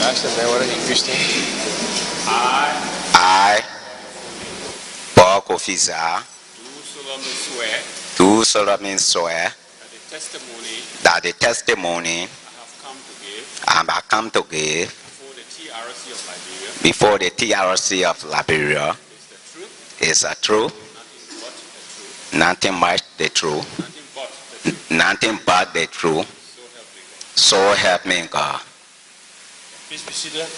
Ask the man whether he's Christian. I, Paul Kofee, do solemnly swear that the testimony I have come to give before the TRC of Liberia is the truth, nothing but the truth, nothing but the truth. So help me God. Please be seated.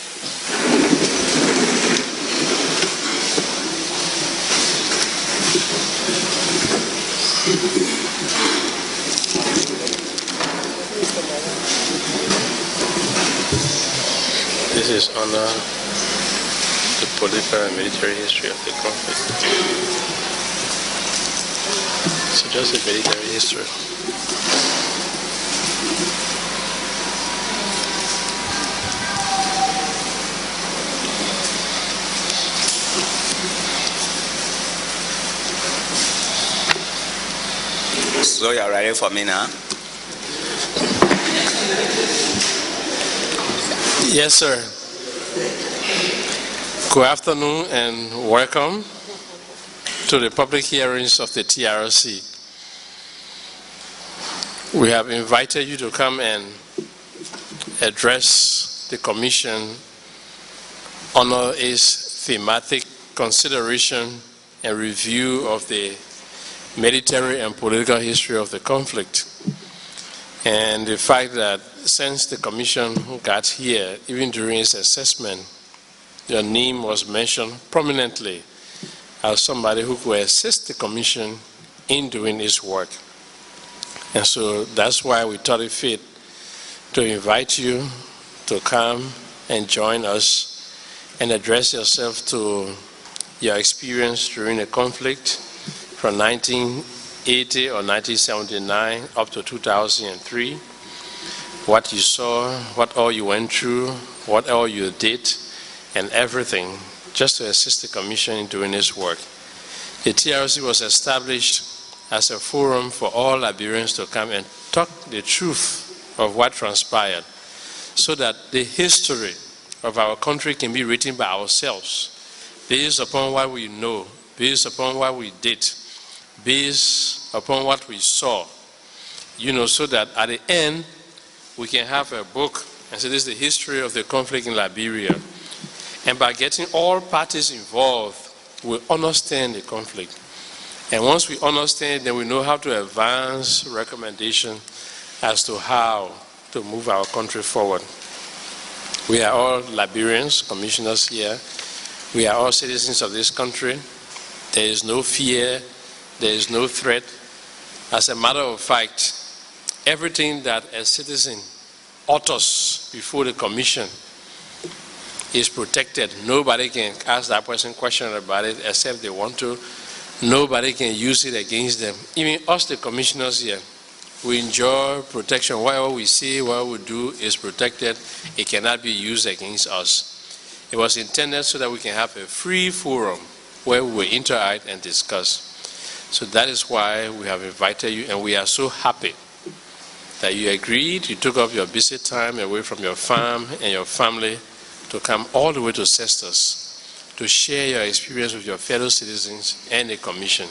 This is on the political and military history of the conflict. So just the military history. So you're ready for me now? Yes, sir. Good afternoon and welcome to the public hearings of the TRC. We have invited you to come and address the Commission on its thematic consideration and review of the military and political history of the conflict. And the fact that since the Commission got here, even during its assessment, your name was mentioned prominently as somebody who could assist the Commission in doing its work. And so that's why we thought it fit to invite you to come and join us and address yourself to your experience during the conflict from 1980 or 1979 up to 2003, what you saw, what all you went through, what all you did, and everything, just to assist the Commission in doing its work. The TRC was established as a forum for all Liberians to come and talk the truth of what transpired, so that the history of our country can be written by ourselves, based upon what we know, based upon what we did, based upon what we saw, so that at the end we can have a book and say this is the history of the conflict in Liberia. And by getting all parties involved, we understand the conflict. And once we understand, then we know how to advance recommendations as to how to move our country forward. We are all Liberians, commissioners here. We are all citizens of this country. There is no fear. There is no threat. As a matter of fact, everything that a citizen utters before the Commission is protected. Nobody can ask that person questions about it except they want to. Nobody can use it against them. Even us, the commissioners here, we enjoy protection. Whatever we say, what we do is protected. It cannot be used against us. It was intended so that we can have a free forum where we will interact and discuss. So that is why we have invited you, and we are so happy that you agreed, you took up your busy time away from your farm and your family to come all the way to Cestus to share your experience with your fellow citizens and the Commission,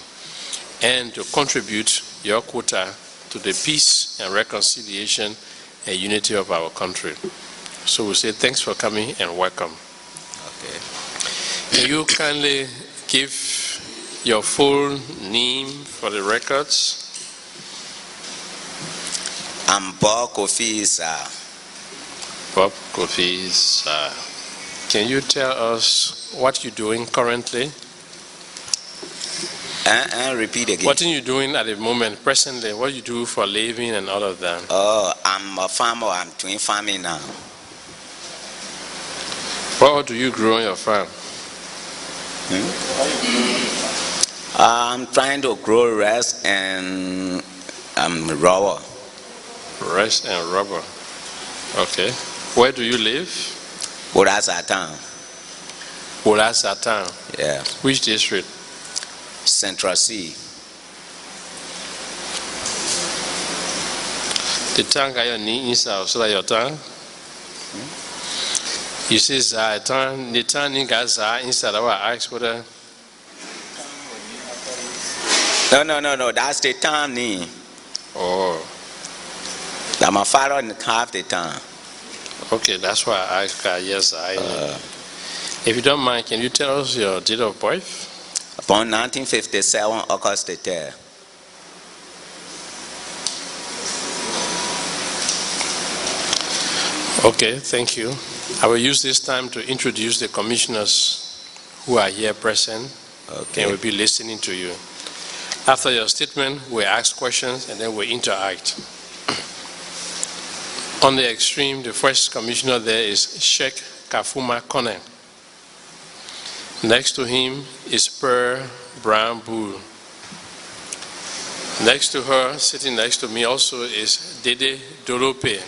and to contribute your quota to the peace and reconciliation and unity of our country. So we say thanks for coming and welcome. Okay. Can you kindly give your full name for the records? I'm Paul Kofee, sir. Bob Kofee, sir. Can you tell us what you're doing currently? And repeat again. What are you doing at the moment, presently? What you do for living and all of that? Oh, I'm a farmer. I'm doing farming now. What do you grow on your farm? I'm trying to grow rice and rubber. Rice and rubber. Okay. Where do you live? Satan. Satan. Yeah. Which district? Central C. The town got your name inside, so that your town? You say Zah, the time you got Zah inside our ask whether. No, that's the time name. Oh. That my father didn't have the time. Okay, that's why I asked yes, if you don't mind, can you tell us your date of birth? Upon 1957, August the 3rd. Okay, thank you. I will use this time to introduce the commissioners who are here present and will be listening to you. After your statement, we'll ask questions and then we'll interact. On the extreme, the first commissioner there is Sheikh Kafuma Kone. Next to him is Per Brown Bull. Next to her, sitting next to me also is Dede Dorope.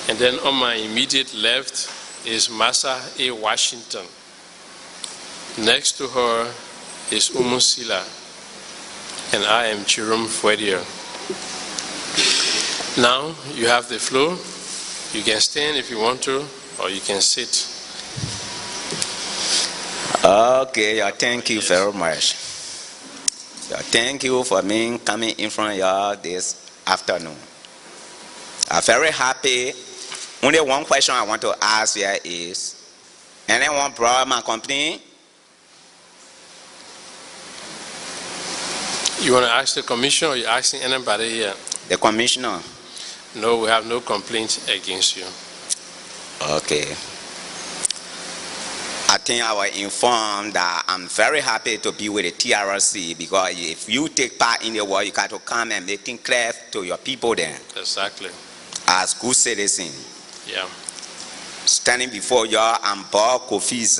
And then on my immediate left is Massa A. Washington. Next to her is Umusila. And I am Chirum Fuedia. Now you have the floor. You can stand if you want to, or you can sit. Okay, thank you very much. Thank you for me coming in front of you this afternoon. I'm very happy. Only one question I want to ask here is, anyone brought my company? You want to ask the commissioner or you're asking anybody here? The commissioner. No, we have no complaints against you. Okay. I think I was informed that I'm very happy to be with the TRC, because if you take part in the war, you got to come and make things clear to your people then. Exactly. As good citizens. Yeah. Standing before y'all, I'm Bob Kofee.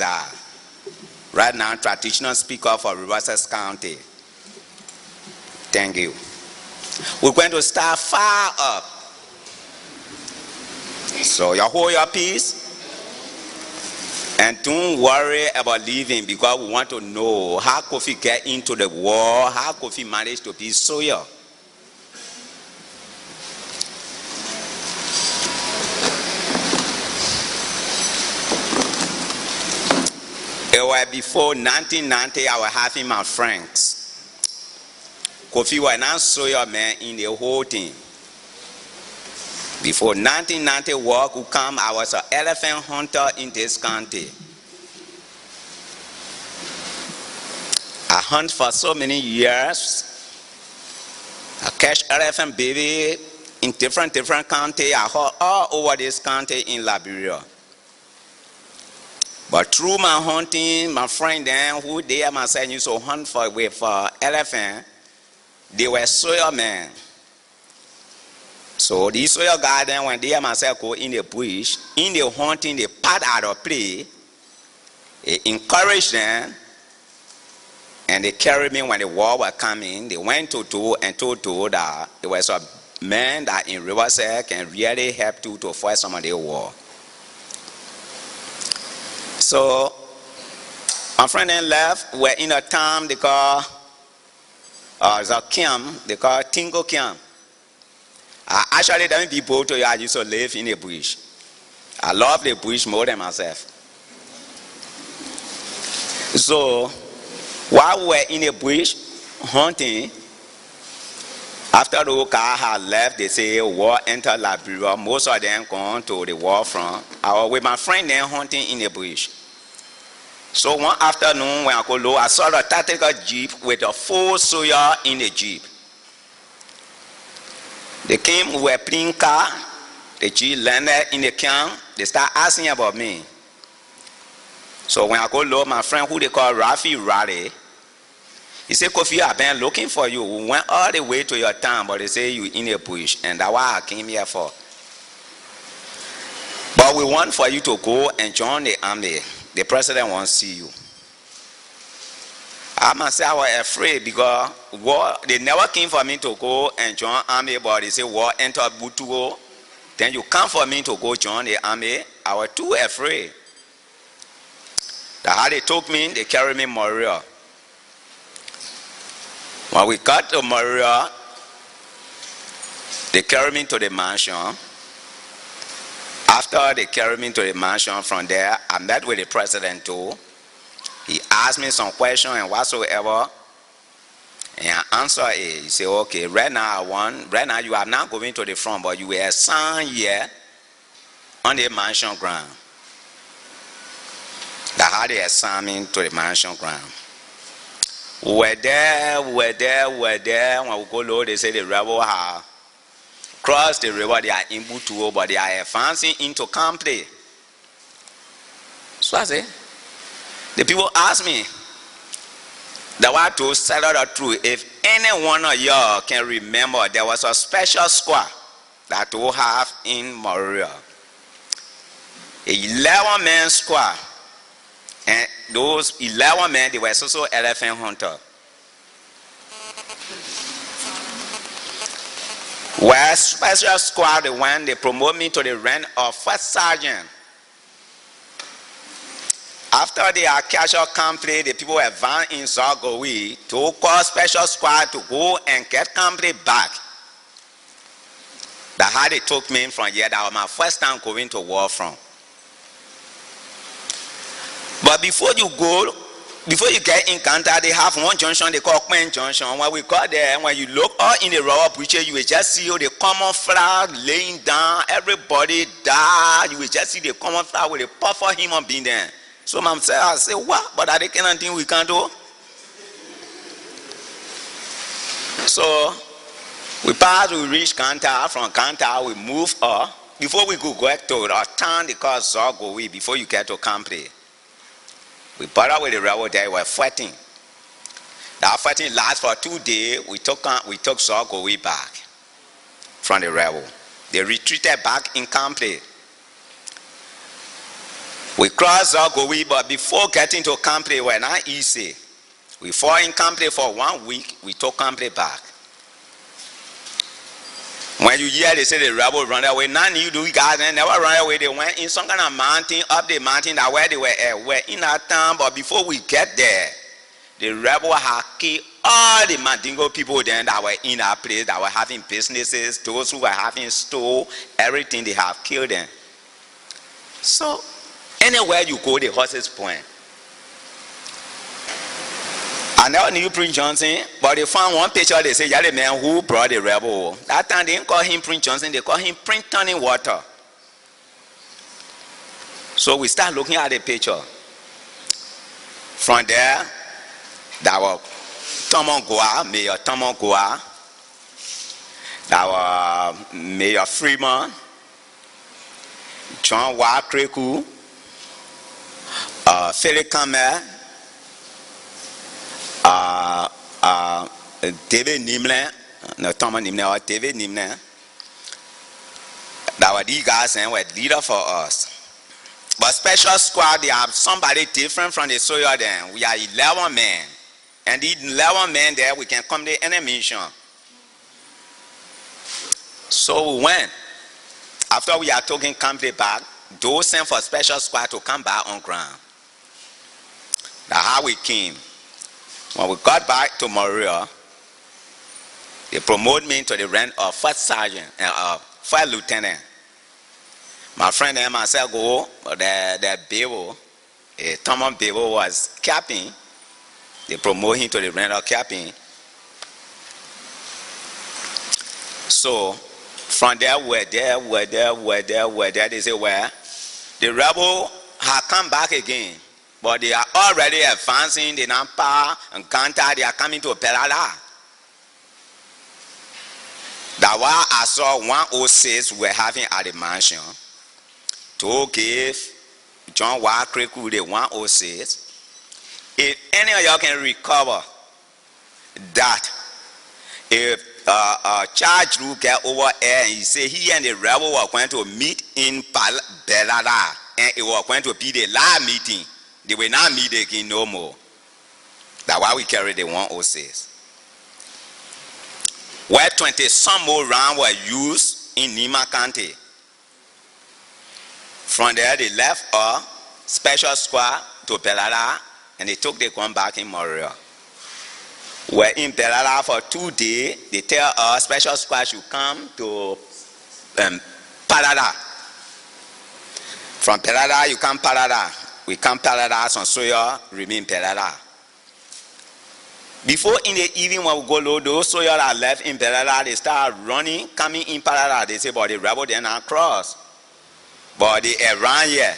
Right now, traditional speaker for Riverside County. Thank you. We're going to start far up. So you hold your peace. And don't worry about leaving, because we want to know how Kofee get into the war, how Kofee managed to be soldier. It was before 1990, I was having my friends. Kofee was not soldier man in the whole thing. Before 1990 war could come, I was an elephant hunter in this country. I hunt for so many years. I catch elephant baby in different countries. I hunt all over this country in Liberia. But through my hunting, my friend then, who they and myself used to hunt with elephant, they were soil men. So these soil guys then, when they and myself go in the bush, in the hunting, they part out of play, they encourage them, and they carried me when the war was coming. They went to and told that there was a man that in Riverside can really help to fight some of the war. So my friend then left. We're in a town they call the camp, they call Tingo Camp. Actually, there people to I used to live in the bush. I love the bush more than myself. So while we were in the bush hunting, after the car had left, they say war entered Liberia. Most of them gone to the war front. I was with my friend then hunting in the bush. So one afternoon when I go low, I saw a tactical jeep with a full soldier in the jeep. They came, we were playing car. The jeep landed in the camp. They start asking about me. So when I go low, my friend who they call Rafi Raleigh, he said, Kofee, I've been looking for you. We went all the way to your town, but they say you in a bush, and that's why I came here for. But we want for you to go and join the army. The president wants to see you. I myself was afraid because war, they never came for me to go and join army, but they say war entered Butugo. Then you come for me to go join the army. I was too afraid. That's how they took me, they carried me Moria. When we got to Moria, they carried me to the mansion. After they carried me to the mansion, from there, I met with the president too. He asked me some questions and whatsoever. And I answered it. He said, okay, right now you are not going to the front, but you were assigned here on the mansion ground. That's how they assigned me to the mansion ground. We were there. When we go low, they say the rebel have crossed the river. They are in Butuo, but they are advancing into Camp-Play. So I say, the people ask me, the one to settle the truth. If any one of y'all can remember, there was a special squad that we have in Montreal. 11-man squad. And those 11 men, they were also elephant hunters. Well, special squad, when they promote me to the rank of first sergeant. After the Acacia Camp-Play, the people advanced in Sargowi to call special squad to go and get Camp-Play back. That's how they took me from here. That was my first time going to war front. But before you get encounter, they have one junction they call Queen Junction. When we got there, when you look all in the rubber breaches, you will just see the common flag laying down. Everybody died. You will just see the common flag with a puffer human being there. So I say, what? But are there anything we can do? So we passed, we reached Kanta. From Kanta, we moved up. Before we could go to a town they call Sargowi, before you get to Camp-Play. We brought with the rebel there, we were fighting. That fighting lasted for 2 days. We took Sargowi back from the rebel. They retreated back in Camp-Play. We crossed Sargowi, but before getting to Camp-Play, we were not easy. We fought in Camp-Play for 1 week. We took Camp-Play back. When you hear they say the rebel run away, none you do guys they never run away. They went in some kind of mountain, up the mountain that where they were in that town. But before we get there, the rebel had killed all the Mandingo people then that were in that place, that were having businesses, those who were having store, everything they have killed them. So anywhere you go, the horses point. I never knew Prince Johnson, but they found one picture, they say, you're the man who brought the rebel. That time they didn't call him Prince Johnson, they call him Prince Turning Water. So we start looking at the picture. From there, that was Tomon Goa, Mayor Tomon Goa. That was Mayor Freeman, John Wakreku, Philip Kamer, David Nimler, no Thomas Nimler or David Nimler. That were these guys and were leader for us. But special squad, they have somebody different from the soldier then. We are 11 men. And these 11 men there, we can come to any mission. So we went. After we are taking Camp-Play back, those sent for special squad to come back on ground. That's how we came. When we got back to Montreal, they promoted me to the rank of first sergeant and first lieutenant. My friend and myself go, the Bevo, Thomas Bevo was captain. They promoted him to the rank of captain. So from there, we're there. They say, well, the rebel had come back again. But they are already advancing the Nampa and Kanta, they are coming to Pelala. That's why I saw 106 we're having at the mansion to give John Wakreku the 106. If any of y'all can recover that, if Charge Lu get over there and he say he and the rebel were going to meet in Pelala and it was going to be the last meeting. They will not meet again no more. That's why we carry the 106. Where 20 some more rounds were used in Nima County. From there, they left a special squad to Pelala and they took the gun back in Montreal. We're in Pelala for 2 days. They tell us special squad should come to Palala. From Perada, you come Parada. We come Parada, some soil remain Perada. Before in the evening when we go low, those soil are left in Perada, they start running, coming in Parada. They say, but the rebel then not cross. But they around here.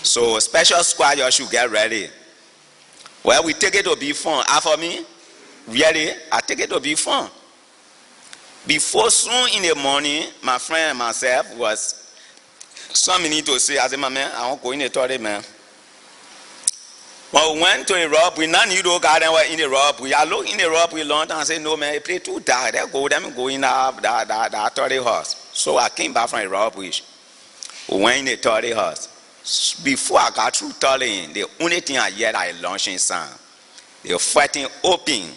So special squad, you should get ready. Well, we take it to be fun. For me, really, I take it to be fun. Before soon in the morning, my friend and myself was some need to say, I said, my man, I won't go in the toilet, man. Well, we went to the rob, we not knew the garden were in the rob. We are looking in the rob, we learned and said, no, man, it play too dark. They go, them go in the toilet house. So I came back from the rob, we went in the toilet house. Before I got through toilet, the only thing I heard is launching sound. They were fighting open.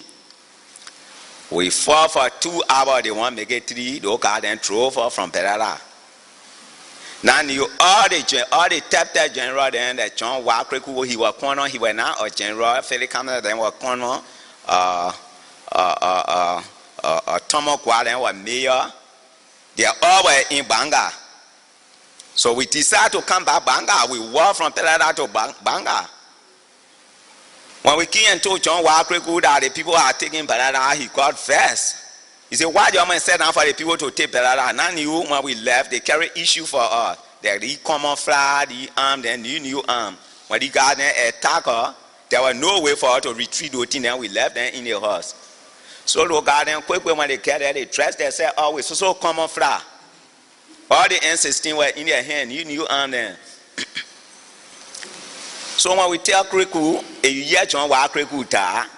We fought for 2 hours, they want to make it 3, the garden drove off from Perada. Now you all the tap general then that John Wakriku, he was corner, he was not a general, Philip Cameron then was corner, Tomo Kwa then was mayor. They all were in Banga. So we decided to come back Banga. We walked from Perada to Banga. When we came and told John Wakriku that the people are taking Perada, he got vexed. He said, why do you set down for the people to take Perada? None knew when we left, they carry issue for us. They camouflage the arm, then new arm. When they got an attacker, there was no way for us to retreat the thing, then we left them in the house. So the garden quick when they get there, they dressed, they said, oh, we so camouflage. All the N16 were in their hand, new arm then. So when we tell Kriku, a year John Wakriku ta,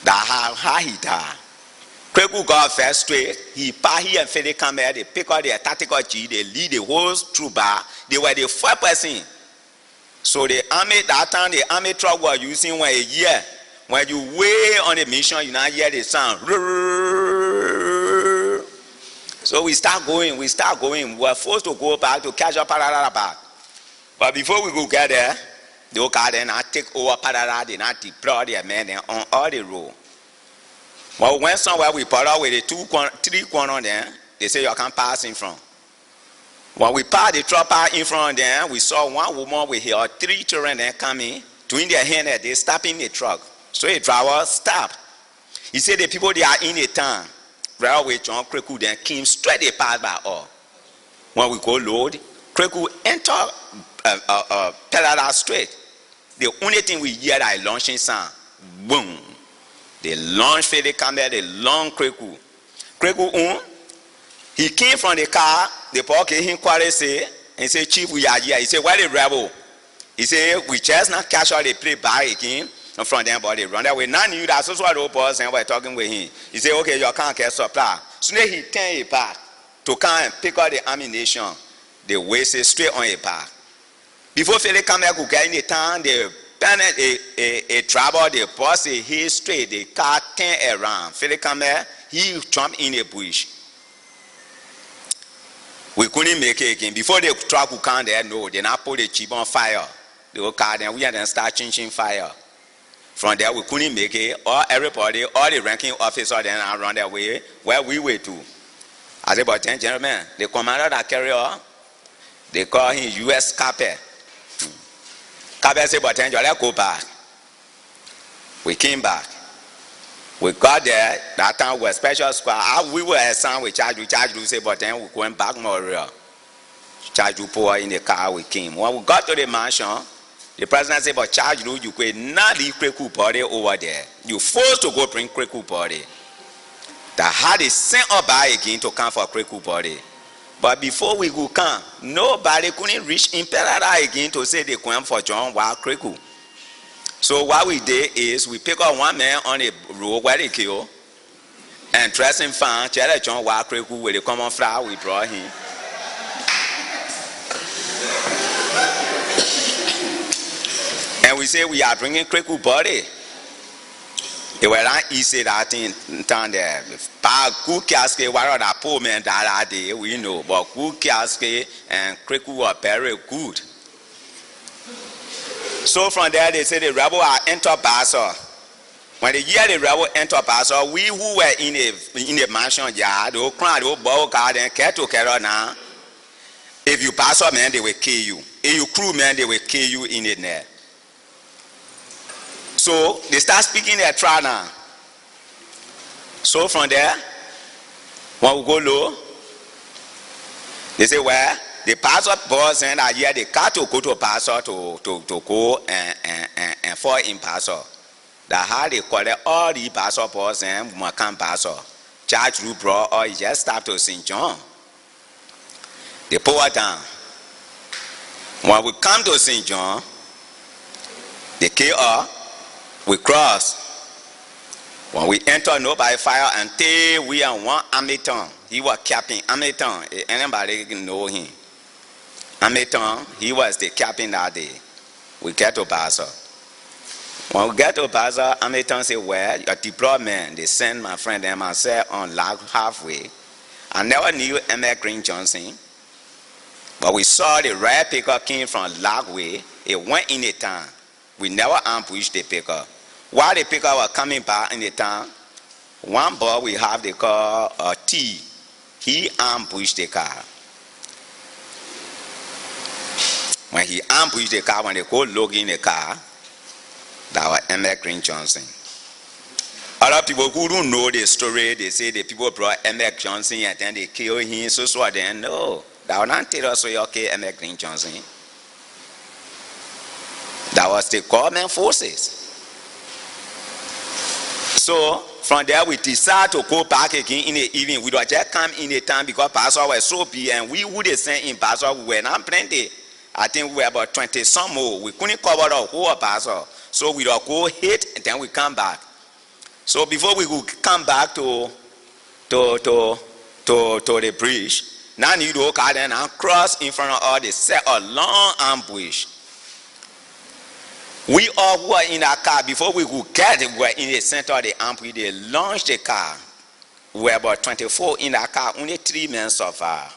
that how he ta. Kriku got first straight, he he and Fede come here, they pick out their tactical G, they lead the whole troop bar, they were the 4%. So the army, that time the army truck was using one a year. When you way on the mission, you now hear the sound. So we start going, we were forced to go back to catch up Parada back. But before we go get there, the old guy then take over Parada, they not deploy their men on all the road. Well, we went somewhere, we put out with the 3 corners there, they say you can't pass in front. When we passed the truck in front there, we saw one woman with her 3 children there coming, doing their hand there, they stopping the truck. So the driver stopped. He said the people they are in the town. Railway John Kriku then came straight they passed by all. When we go load, Kriku enter Perada straight. The only thing we hear is launching sound. Boom. They launched for the camera, they launched Kriku. Kriku, he came from the car, the pocket him quarry say, and say, Chief, we are here. He said, where the rebel? He said, we just not catch all the play back again. And from them, but they run that way. None knew that, so what the opposite and we're talking with him. He said, okay, you can't get supply. So then he turned a path to come and pick up the ammunition. They wasted straight on a path. Before Philip come back, could get in the town, they a trouble, they bust a hill straight, the car turned around. Philip come back, he jumped in a bush. We couldn't make it again. Before the truck would come there, no, they not put the jeep on fire. The car then we had to start changing fire. From there we couldn't make it. Everybody, all the ranking officers then around that way where we were to. I said, but then gentlemen, the commander that carry on, they call him U.S. Capet. Capet said, but then let's go back. We came back. We got there, that time we were special squad. We were assigned, we charge you, say, but then we went back more real. Charge you pour in the car, we came. When we got to the mansion, the president said, but charge you could not leave Kriku party over there. You forced to go bring Kriku party. That had it sent up by again to come for Kriku party. But before we could come, nobody couldn't reach Imperator again to say they come for John Wild Kriku. So what we did is we pick up one man on the road where they kill and dress him fine, tell John Wild Kriku with the common flower, we draw him. And we say we are bringing Kriku body. They were not easy that thing down there. But Kukiaske, what are the poor men that day, we know. But Kukiaske and Kriku were very good. So from there they say the rebel are enter Basel. When they hear the rebel enter Basel, we who were in the mansion yard, the crowd, the ball garden, care now. A If you pastor, man, they will kill you. If you crew, man, they will kill you in the net. So they start speaking their trial now. So from there, when we go low, they say, well, the pastor boss and I hear the car to go to pastor to go and fall in pastor. That how they collect all the pastor boss and Macan pastor. Charge group bro, or he just start to St. John. They pour it down. When we come to St. John, they kill us, we cross. When we enter, nobody fire until we are one Hamilton. He was captain Hamilton. Anybody know him? Hamilton, he was the captain that day. We get to Basel. When we get to Basel, Hamilton said, well, your deployment, they send my friend and myself on lag halfway. I never knew M.L. Green Johnson. But we saw the red pickup came from Lagway. It went in the town. We never ambushed the pickup. While the pickup was coming back in the town, one boy we have, they call T. He ambushed the car. When he ambushed the car, when they go look in the car, that was M.L. Green Johnson. Other people who don't know the story, they say the people brought M.L. Johnson and then they killed him, so I didn't know. That was not tell us so okay, M.L. Green Johnson. That was the government forces. So from there we decided to go back again in the evening. We don't just come in the town because pastor was so big and we would have sent in pastor, we were not plenty. I think we were about 20 some more. We couldn't cover the whole pastor. So we don't go hit and then we come back. So before we could come back to the bridge, now you do car and cross in front of all, they set a long ambush. We all who are in our car, before we could get it, we were in the center of the ambush. They launched the car. We were about 24 in our car, only 3 men so far.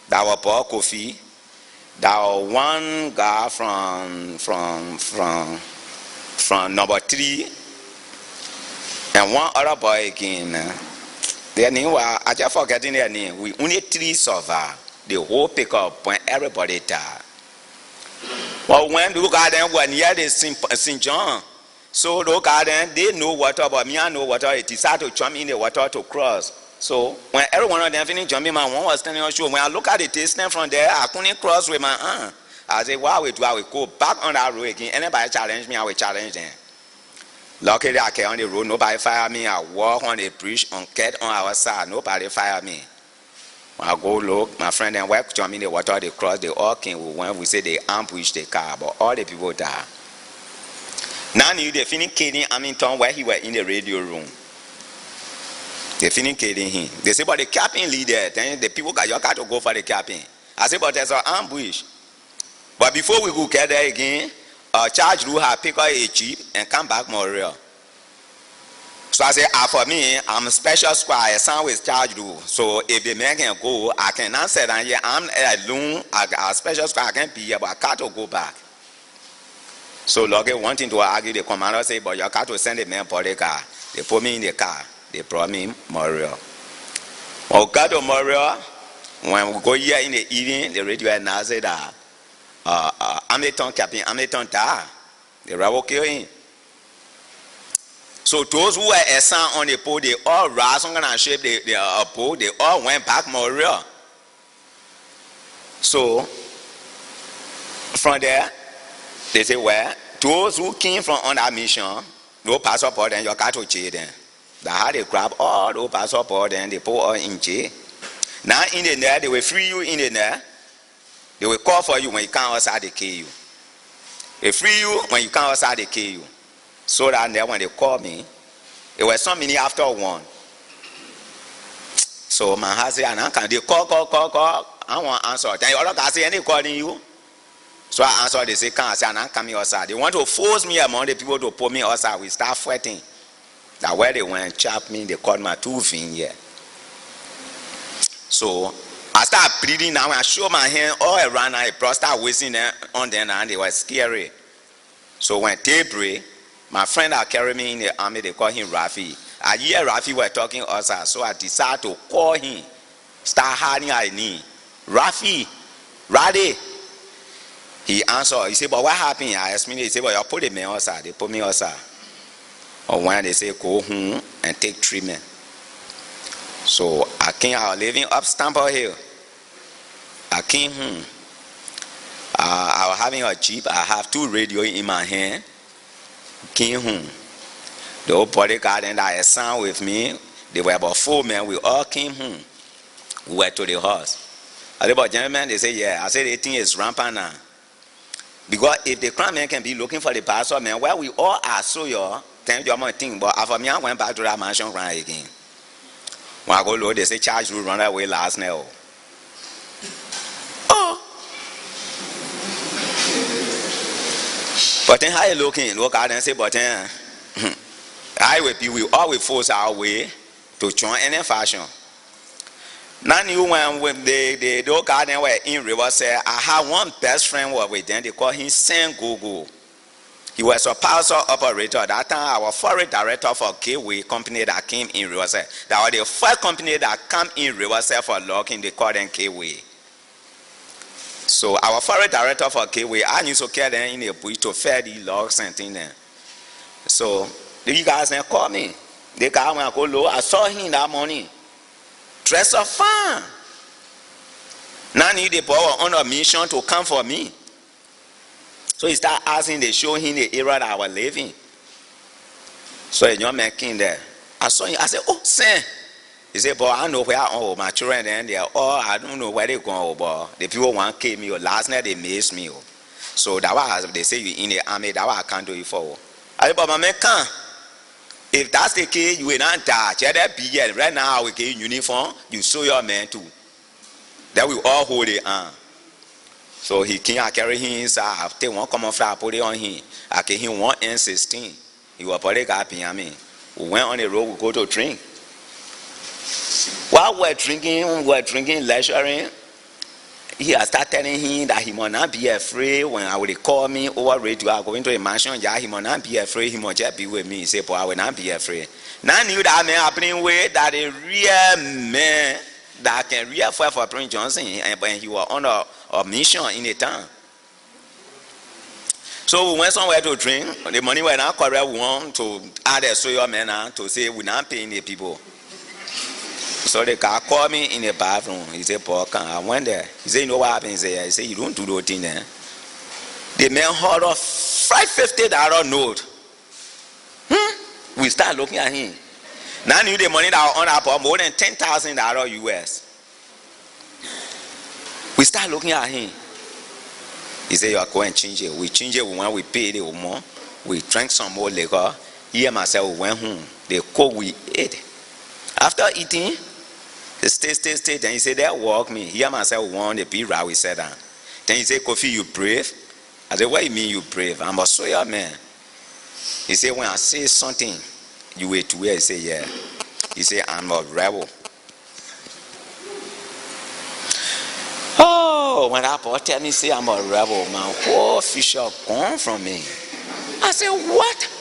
That was Paul Kofee. That was one guy from number 3, and one other boy again. Their name was, I just forgetting their name. We only 3 survived. The whole pickup when everybody died. Well, when the garden were near the St. John, so the garden, they know water, but me I know water. It decided to jump in the water to cross. So when every one of them finished jumping, my one was standing on shore. When I look at the distance from there, I couldn't cross with my arm. I said, what we do? I will go back on that road again. Anybody challenge me, I will challenge them. Luckily, I came on the road. Nobody fire me. I walk on the bridge and get on our side. Nobody fire me. When I go look, my friend and wife jump in the water. They cross. They all came. When we say they ambushed the car, but all the people died. Now they finished killing Hamilton where he was in the radio room. They finished killing him. They say, but the captain leader. Then the people got your car to go for the captain. I said, but there's an ambush. But before we could get there again, charge group had picked up a jeep and come back more real. So I said, for me, I'm a special squad, a son with charge group. So if the man can go, I cannot sit down here. I'm alone, a special squad, I can't be here, but I can't go back. So Lucky wanting to argue, the commander said, but you can't send the man for the car. They put me in the car. They brought me Memorial. When we got to Memorial, when we go here in the evening, the radio announced that Hamilton, Captain Hamilton died. The rebel killed him. So those who were assigned on the pole, they all rise on and shape the pole. They all went back Memorial. So from there, they say, well, those who came from on that mission, no passport, and you got to jail them. That's how they grab all those passport and they put all in jail. Now in the net, they will free you in the net. They will call for you when you come outside, they kill you. They free you when you come outside, they kill you. So that then when they call me, it was some minute after 1. So my husband and they call. I want to answer. Then the other guy say, any calling you? So I answer, they say, can't say, I'm not coming outside. They want to force me among the people to put me outside. We start fighting. That where they went and chop me, they called my 2 fin here. So I start bleeding now. I show my hand all around. I start wasting them on them and they were scary. So when daybreak, my friend that carried me in the army, they call him Rafi. I hear Rafi were talking outside, so I decided to call him. Start hiding at knee. Rafi, Ready? He answered. He said, but what happened? I asked me. He said, well, you put the man outside. They put me outside. Or when they say, go home and take treatment. So I came out living up Stamford Hill. I came home. I was having a Jeep. I have 2 radios in my hand. Came home. The old bodyguard and I assigned with me. They were about 4 men. We all came home. We went to the house. I said, but gentlemen, they say, yeah. I said, the thing is rampant now. Because if the crime man can be looking for the pastor, man, where we all are, so you think you're my thing. But after me, I went back to that mansion ground again. When I go low, they say, charge will run away last night. Oh. But then how you looking? Look out and say, but then we all will force our way to join any fashion. Now you when the look out and were in river said, I have one best friend was with them, they call him Saint Gogo. He was a pastor operator. That time our foreign director for Kofee company that came in Riverside. That was the first company that came in Riverside for logging, they called them Kofee. So our foreign director for Kofee, I used to carry them in a bush to fair the logs and things there. So you guys then call me. They come and go low. I saw him that morning. Dressed up fine. Now need the power on a mission to come for me. So he started asking, they show him the era that I was living. So a young man came there. I saw him, I said, oh, Sam. He said, but I know where all my children and they are all, I don't know where they're going, but the people want to kill me. Last night they missed me. So that was, they say you in the army, that was I can't do it for. I said, but my man can't. If that's the case, you will not die. Right now I will give you uniform, you show your man too. That will all hold it on. So he came, I carry him inside. I take one common fly, I put it on him. I gave him 1 N16. He was probably got behind me. We went on the road, we go to drink. While we were drinking, lecturing, he had started telling him that he must not be afraid. When I would call me over radio, I go into a mansion, yeah, he must not be afraid, he must just be with me. He said, but I will not be afraid. Now I knew that man happening way that a real man that can real fight for Prince Johnson, and he was on a mission in the town. So we went somewhere to drink. The money were not correct. We want to add a soil man to say we're not paying the people. So the guy called me in the bathroom. He said, Paul, I went there. He said, you know what happened? He said, you don't do those things there. The man hauled off $550 note. We start looking at him. Now I knew the money that was on our part, more than $10,000 US. We start looking at him. He said, you are going to change it. We change it when we paid it more. We drank some more liquor. He and myself we went home. The cook we ate. After eating, they stay. Then he said, they walk me. He and myself won the beer right. We sat down. Then he said, Kofee, you brave? I said, what do you mean you brave? I'm a soya man. He said, when I say something, you wait to where? He said, yeah. He said, I'm a rebel. Oh, when that boy tell me, say I'm a rebel, my whole fisher gone from me. I said, what?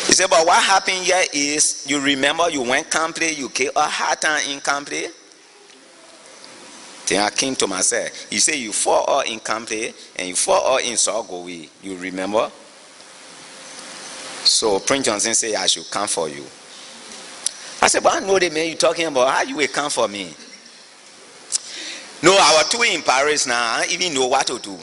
He said, but what happened here is, you remember you went camping, you came a hard time in camping. Then I came to myself. He said, you fought all in camping and you fought all in Sogowe. You remember? So Prince Johnson said, I should come for you. I said, but I know the man you're talking about. How you will come for me? No, I was too in Paris now. I don't even know what to do.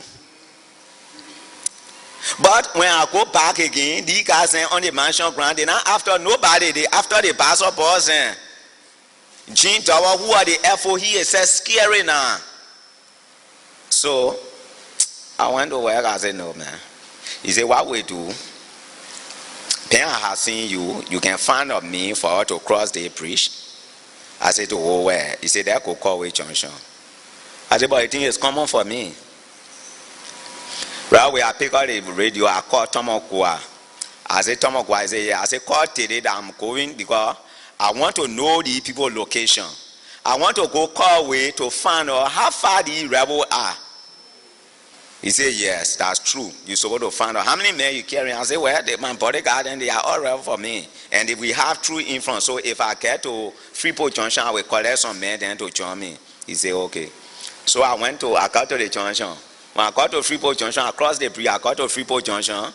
But when I go back again, these guys on the mansion ground, they not after nobody. They after the pastor boss and Jean Tower, who are the FO, he is scary now. So I went to work. I said, no, man. He said, what we do? Then I have seen you. You can find of me for her to cross the bridge. I said, to go where? He said, that could call Kofee Junction. I said, but I think it's common for me. Right away, I pick up the radio. I call Tomokwa. I said, Tomokwa. I said, yeah. I said, call today that I'm going because I want to know the people location. I want to go call way to find out how far the rebels are. He said, yes, that's true. You're supposed to find out how many men you carry. I said, well, my bodyguard and they are all right for me. And if we have true influence, so if I get to Freeport Junction, I will collect some men then to join me. He said, okay. So I got to the junction. When I got to Freeport Junction, I crossed the bridge, I got to Freeport Junction.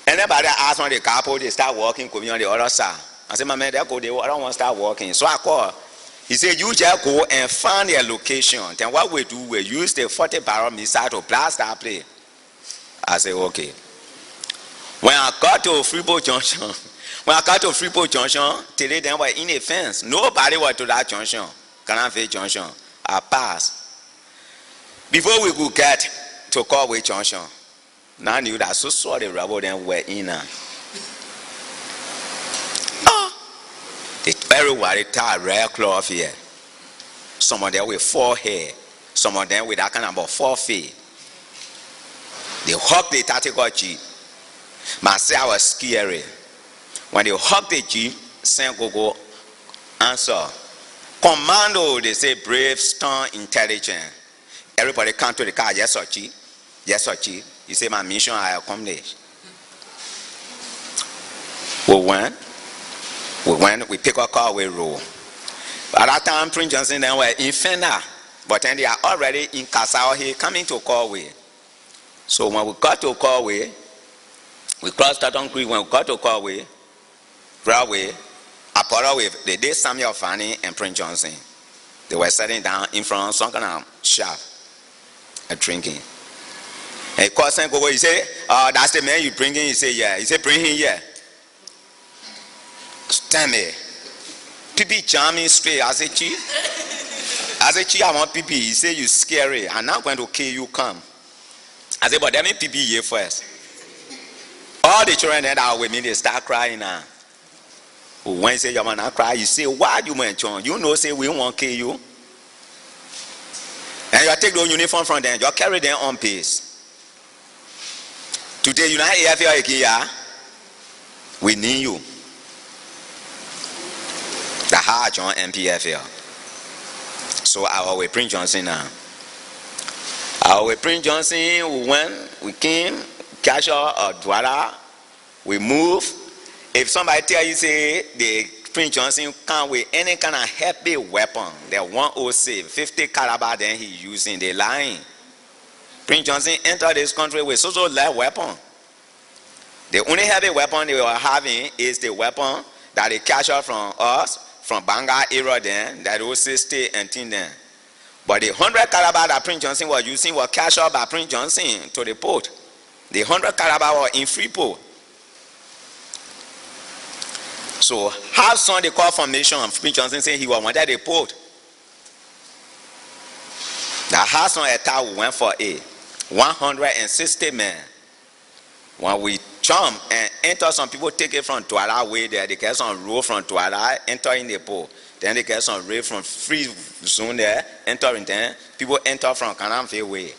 Anybody asked on the couple, they start walking, coming on the other side. I said, my man, they go, they don't want to start walking. So I called. He said, you just go and find their location. Then what we do, we use the 40-barrel missile to blast that place. I said, okay. When I got to Freeport Junction, today then were in a fence. Nobody was to that junction, Cananfe Junction. I passed. Before we could get to Kofee Junction, now I knew that so saw the rebel then were in. They very worried, tie rare cloth here. Some of them with 4 hair, some of them with that kind of 4 feet. They hugged the tactical jeep. Myself was scary. When they hugged the jeep, Saint Gogo answer. Commando, they say brave, stern, intelligent. Everybody come to the car, yes sir, chief. Yes sir, chief. He said, my mission I accomplished. We pick a car, we roll. At that time, Prince Johnson then were in Fenda, but then they are already in Kasao here, coming to Kofee. So when we got to Kofee, we crossed Taton Creek. When we got to Kofee, Broadway, Apollo with they did Samuel Fanny and Prince Johnson. They were sitting down in front of some kind of shop and drinking. And he called Saint Gogo, he said, that's the man you bringing? He said, yeah. He said, bring him here. Tell me, PP charming straight. I said, chief, I want PP. He said, you scary. I'm not going to kill you, come. I said, but let me PP here first. All the children that are with me, they start crying now. When you say you want to cry, you say, why you went John? You know, say we won't kill you. And you take the uniform from them, you carry them on pace. Today, you know, here, we need you. The hard John MPFL. So I will Prince Johnson now. I will Prince Johnson, we went, we came, Kasha or Dwara, we move. If somebody tell you say the Prince Johnson come with any kind of heavy weapon, the 106, 50 caliber then he using, they lying. Prince Johnson entered this country with so light weapon. The only heavy weapon they were having is the weapon that they captured from us, from Banga era then, that was 60 and 10 then. But the 100 caliber that Prince Johnson was using was captured by Prince Johnson to the port. The 100 caliber was in Freeport. So, how soon they call formation of Prince Johnson saying he was wanted the port? The house on attack went for 160 men. When we jump and enter, some people take it from Douala way there. They get some road from Douala, enter in the port. Then they get some rail from free zone there, enter in there. People enter from Cananfe way.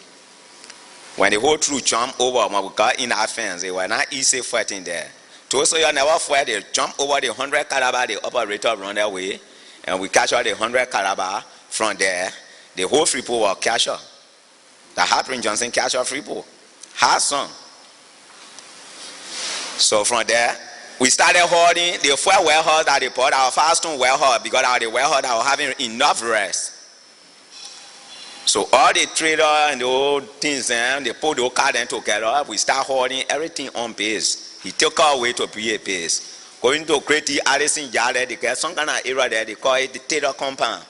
When the whole troop jump over, when we got in our fence, they were not easy fighting there. So you never fight, they jump over the 100 caliber, the operator run their way, and we capture the 100 caliber from there. The whole Freeport was captured. The Prince Johnson captured Freeport. Hard song. So from there, we started holding the 4 warehouse that they put our Firestone warehouse because our warehouse that was having enough rest. So all the trader and the old things, and they put the car then together. We start holding everything on base. He took our way to be a base. Going to create the Addison Yard, they get some kind of area there, they call it the Taylor Compound.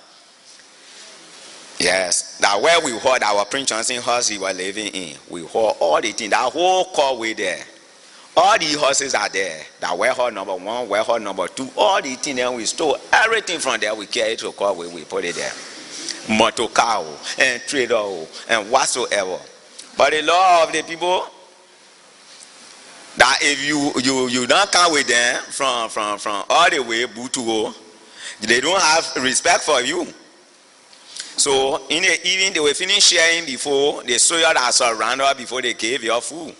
Yes, that where we hold our Prince Johnson house he was living in. We hold all the things, that whole causeway there. All the horses are there. That warehouse number 1, warehouse number 2, all the things there we stole everything from there. We carry it to causeway, we put it there. Motor car and trader and whatsoever. But the law of the people, that if you don't come with them from all the way Butuo, they don't have respect for you. So in the evening they will finish sharing before they saw you that surrounded before they gave your food.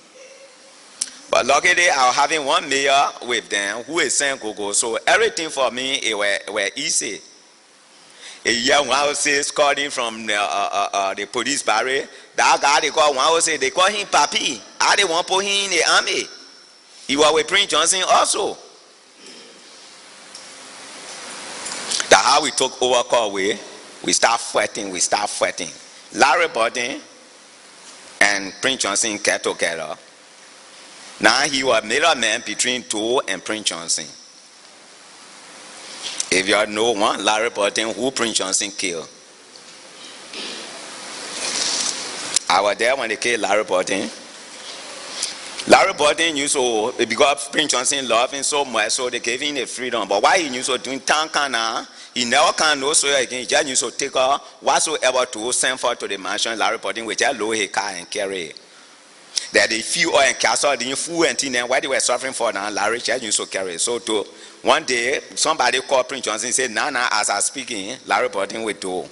But luckily I was having one mayor with them who is Saint Gogo, so everything for me it were easy. A year 106 called him from the police barrack. That guy they call 106, they call him Papi. I they want to put him in the army. He was with Prince Johnson also. That's how we took over Kofee. We start fighting. Larry Burton and Prince Johnson get together. Now he was middleman between Togo and Prince Johnson. If you know one, Larry Burton, who Prince Johnson killed. I was there when they killed Larry Burton. Larry Burton used to, because Prince Johnson loved him so much, so they gave him the freedom. But why he used to doing Tankana, he never can know so again. He just used to take her whatsoever to send for to the mansion. Larry Burton would just load his car and carry it. That they fuel and castle didn't fool and thing, and why they were suffering for now, Larry just used to carry it. So to one day somebody called Prince Johnson and said, Nana, as I speaking, Larry Burton will do.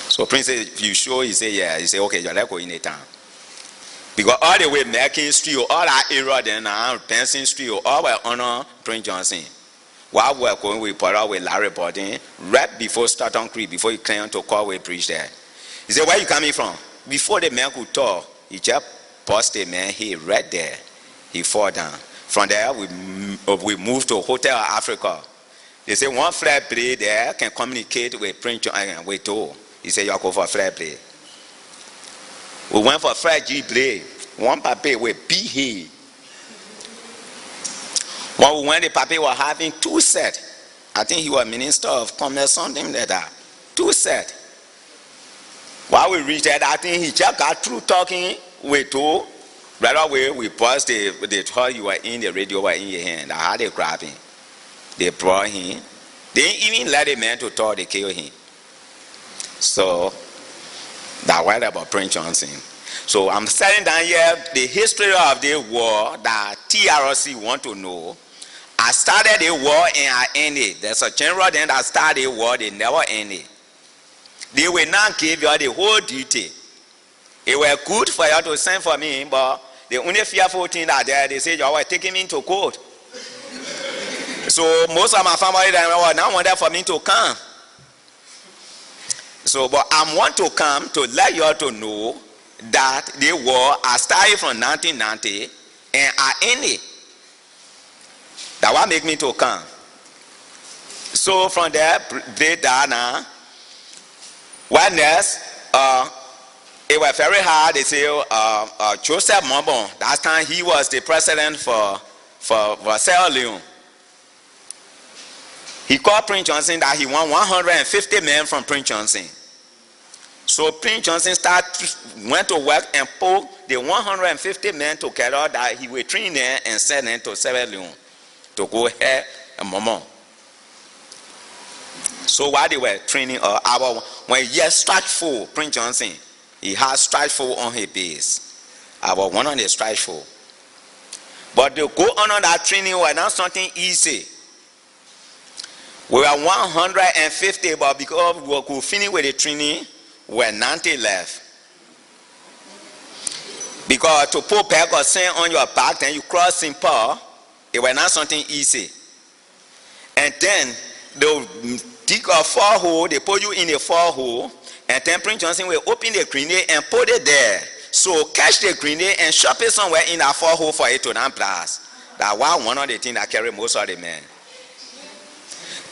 So Prince said, if you sure? He said, yeah. He said, okay, you're go in the town. Because all the way American Street, all that area then Benson Street, all were honor Prince Johnson. While we were going, we put out with Larry Burton, right before Staunton Creek, before he came to Kofee preach there. He said, where you coming from? Before the man could talk, he just busted man, he right there. He fall down. From there, we moved to Hotel Africa. They say one flat blade there can communicate with Prince Johnson, with Togo. He said, you go for a flat blade. We went for a flat G blade. One papi with big head. When we went, the papi was having 2 sets. I think he was minister of commerce, something like that. 2 sets. While we reached that, I think he just got through talking with Togo. Right away, we paused the toy you were in, the radio were in your hand. I had to grab him. They brought him. They didn't even let the man to talk, they killed him. So, that was about Prince Johnson. So, I'm setting down here the history of the war that TRC want to know. I started a war and I ended. There's a general then that started a war, they never ended. They will not give you the whole detail. It was good for you to send for me, but the only fearful thing that they say you were taking me to court. So most of my family now wanted for me to come. So, but I want to come to let you all to know that the war I started from 1990 and I ended. That what make me to come. So from there, they down now. One else, it was very hard. They say Joseph Mobon. That time he was the president for Sierra Leone. He called Prince Johnson that he won 150 men from Prince Johnson. So Prince Johnson went to work and pulled the 150 men together that he would train them and send them to Sierra Leone to go here and Mobon. So while they were training, when he had strikeful, Prince Johnson, he had strikeful on his base. I was one of the strikeful. But to go on that training was not something easy. We were 150, but because we could finish with the training, we were 90 left. Because to put back or sand on your back, then you cross Simple, it was not something easy. And then they'll dig a 4-hole, they put you in a 4-hole, and then Prince Johnson will open the grenade and put it there. So catch the grenade and shove it somewhere in that 4-hole for it to not blast. That was one of the things that carry most of the men.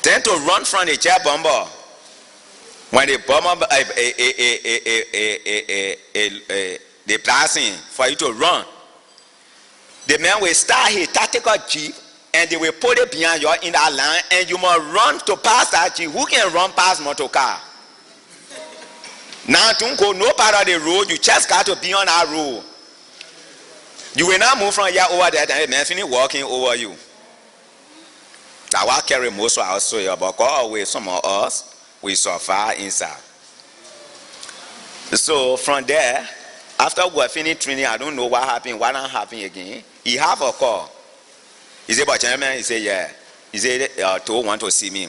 Then to run from the jet bomber, when the bomber they blasting for you to run, the man will start his tactical jeep and they will put it behind you in that line and you must run to pass that jeep. Who can run past motor car? Now don't go no part of the road, you just got to be on that road. You will not move from here over there and the man finish walking over you. That will carry most of our story, but always some of us, we suffer inside. So from there, after we finished training, I don't know what happened, what not happened again. He have a call. He said, but gentlemen, he said, yeah. He said, Togo want to see me.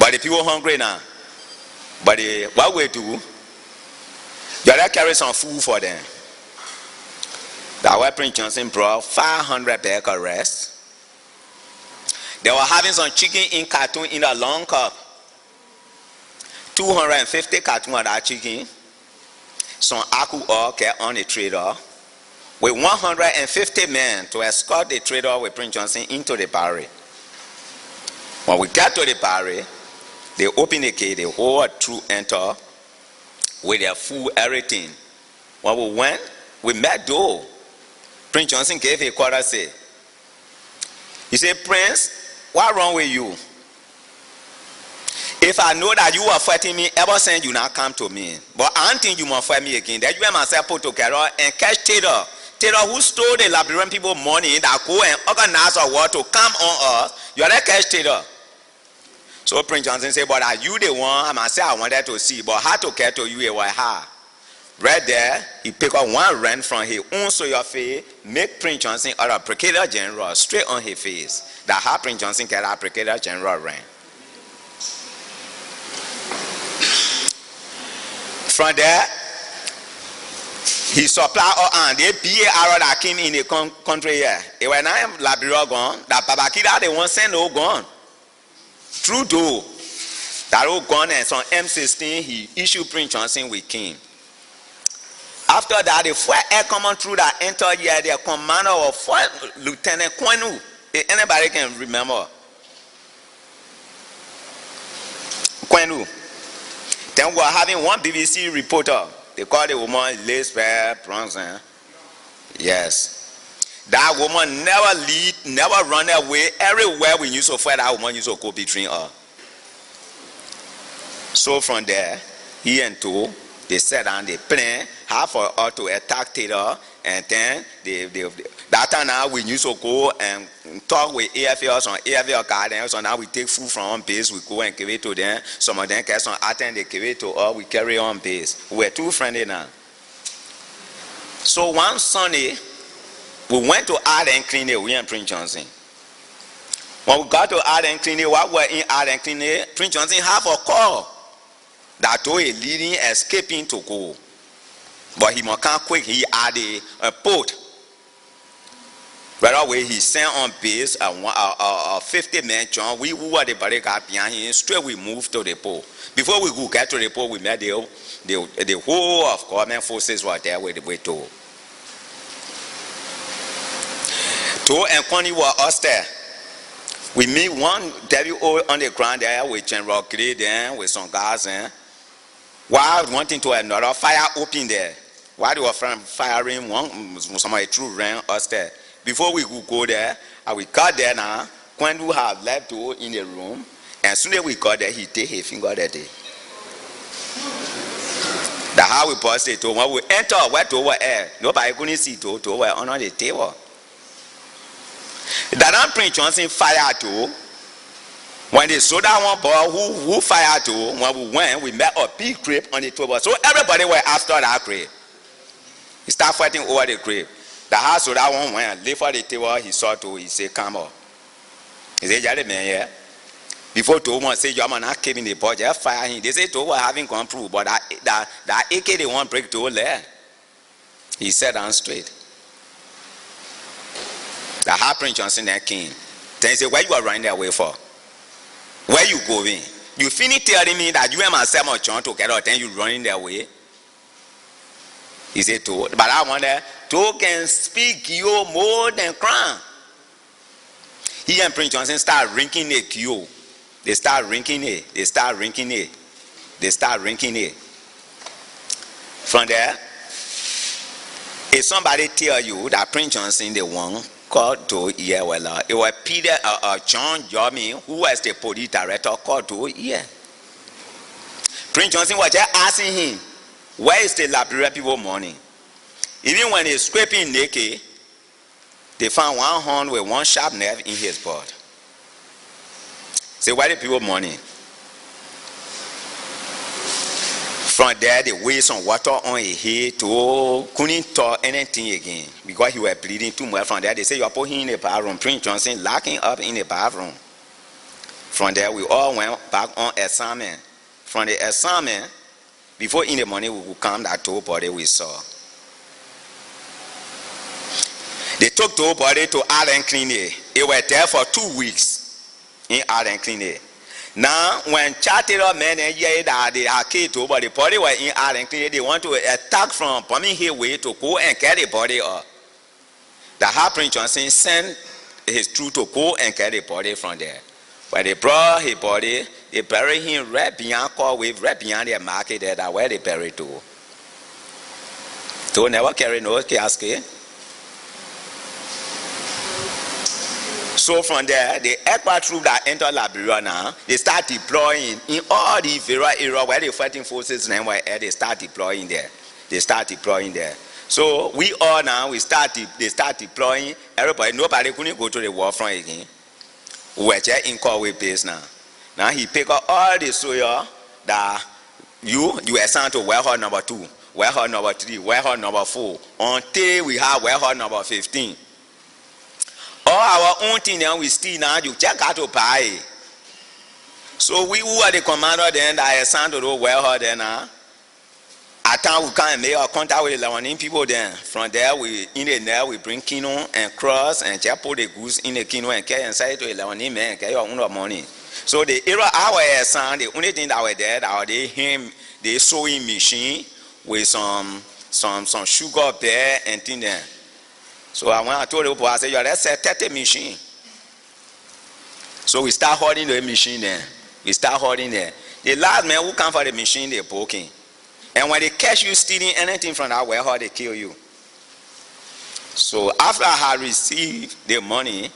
But the people hungry now. But what we do, you gotta carry some food for them. That way Prince Johnson brought 500 bag of rice. They were having some chicken in carton in a long cup. 250 carton of that chicken. Some aku oil get on the trader with 150 men to escort the trader with Prince Johnson into the barrel. When we get to the barrel, they open the gate, the whole troop enter with their food, everything. When we went, we met Joe. Prince Johnson gave a quarter say. He said, Prince, what's wrong with you? If I know that you are fighting me, ever since you not come to me. But I don't think you must fight me again. That you and myself put together and catch Taylor. Taylor who stole the Liberian people money that go and organize a war to come on us. You are not catch Taylor. So Prince Johnson said, but are you the one? I must say I wanted to see. But how to get to you, it was hard. Right there, he picked up one rand from his own soldier face, make Prince Johnson a brigadier general straight on his face. That how Prince Johnson get a brigadier general rank. From there, he supplied all and they BA arrow that came in the country here. It was not Liberia gone, that Babakida they won't send no gun. Trudeau, that old gun and some M16, he issued Prince Johnson with King. After that, the four air command through that entered here, the commander of Lieutenant Kwenu. Anybody can remember? Kwenu. Then we were having one BBC reporter. They called the woman Lisbeth Bronson. Yes. That woman never lead, never run away. Everywhere we used to fight, that woman used to go between her. So from there, he and two, they sat down, they planned how for us to attack Taylor, and then that time now we used to go and talk with AFLs on AFL gardens. So now we take food from on base, we go and give it to them. Some of them get some attend, they give it to us, we carry on base. We were too friendly now. So one Sunday, we went to Art and Clean Day, we and Prince Johnson. When we got to Art and Clean Day, while we were in Art and Clean Day, Prince Johnson have a call that told a leading escaping to go. But he must come quick, he had a boat. Right away, he sent on base a 50-man John. We who were the barricade behind him, straight we moved to the pole. Before we could get to the pole, we met the whole of government forces were there with the way to. Toe and Connie were us there. We meet one WO on the ground there with General Gray there, with some guys there. While wanting to another fire open there. While they were firing, somebody threw ran us there. Before we could go there, and we got there now, when we have left to in the room, and as soon as we got there, he take his finger that day. That's how we busted to when we enter where to over air. Nobody couldn't see to over under the table. That Prince Johnson fired to. When they saw that one boy who fired to, when we went, we met a big grape on the table. So everybody were after that grape. He started fighting over the grape. The house of that one went, left for the table, he saw to, he said, come on. He said, yeah, man, yeah. Before to one say, your man not keeping the boy, just fire him. They say to over having gone through, but that AK they won't break to there. He sat down straight. The high Prince Johnson that came. Then he said, where you are running away for? Where you going? You finish telling me that you and myself are trying together, then you running their way. He said, to, but I wonder, to can speak you more than crown. He and Prince Johnson start rinking a Q. They start rinking it. They start rinking it. They start rinking it. From there, if somebody tell you that Prince Johnson the one called to here, well, it was Peter John Yomi, who was the police director, called to here. Prince Johnson was just asking him, where is the Liberia people money? Even when he's scraping naked, they found one horn with one sharp nerve in his body. Say, where the people money? From there, they waste some water on his head to couldn't talk anything again because he was bleeding too much. From there, they say you are put him in the bathroom. Prince Johnson locking up in the bathroom. From there, we all went back on assignment. From the assignment, before in the morning we would come that tow body we saw. They took tow body to Allen Clinic. It was there for 2 weeks. in art and clean it. Now, when chatted up men and yeah, that they are key to, but the body were in art and clean, they want to attack from Pommy Hill way to go and carry the body up. The Harper Johnson sent his troop to go and carry the body from there. When they brought his body, they buried him right beyond right beyond the market there, that where they buried to. So never carry no casket. So from there, the aircraft troop that enter Liberia now, they start deploying in all the various areas where the fighting forces and where they start deploying there. They start deploying there. So we all now, they start deploying. Everybody, nobody couldn't go to the war front again. We were just in Kofee base now. Now he pick up all the soldiers that you assign to warehouse number 2, warehouse number 3, warehouse number 4, until we have warehouse number 15. All our own thing then we still now, you check out to buy. So we who are the commander then that assigned to the warehouse then now. At time we can make a contact with the Lebanese people then. From there we in the net we bring kino and cross and just put the goods in the kino and carry inside to the Lebanese man and carry your own money. So the era our assigned, the only thing that were there that were the sewing machine with some sugar bear and thing there. So when I told the people, I said, yeah, let's say 30 machine. So we start holding the machine there. We start holding there. The last man who come for the machine, they poking. And when they catch you stealing anything from that warehouse, they kill you. So after I had received the money,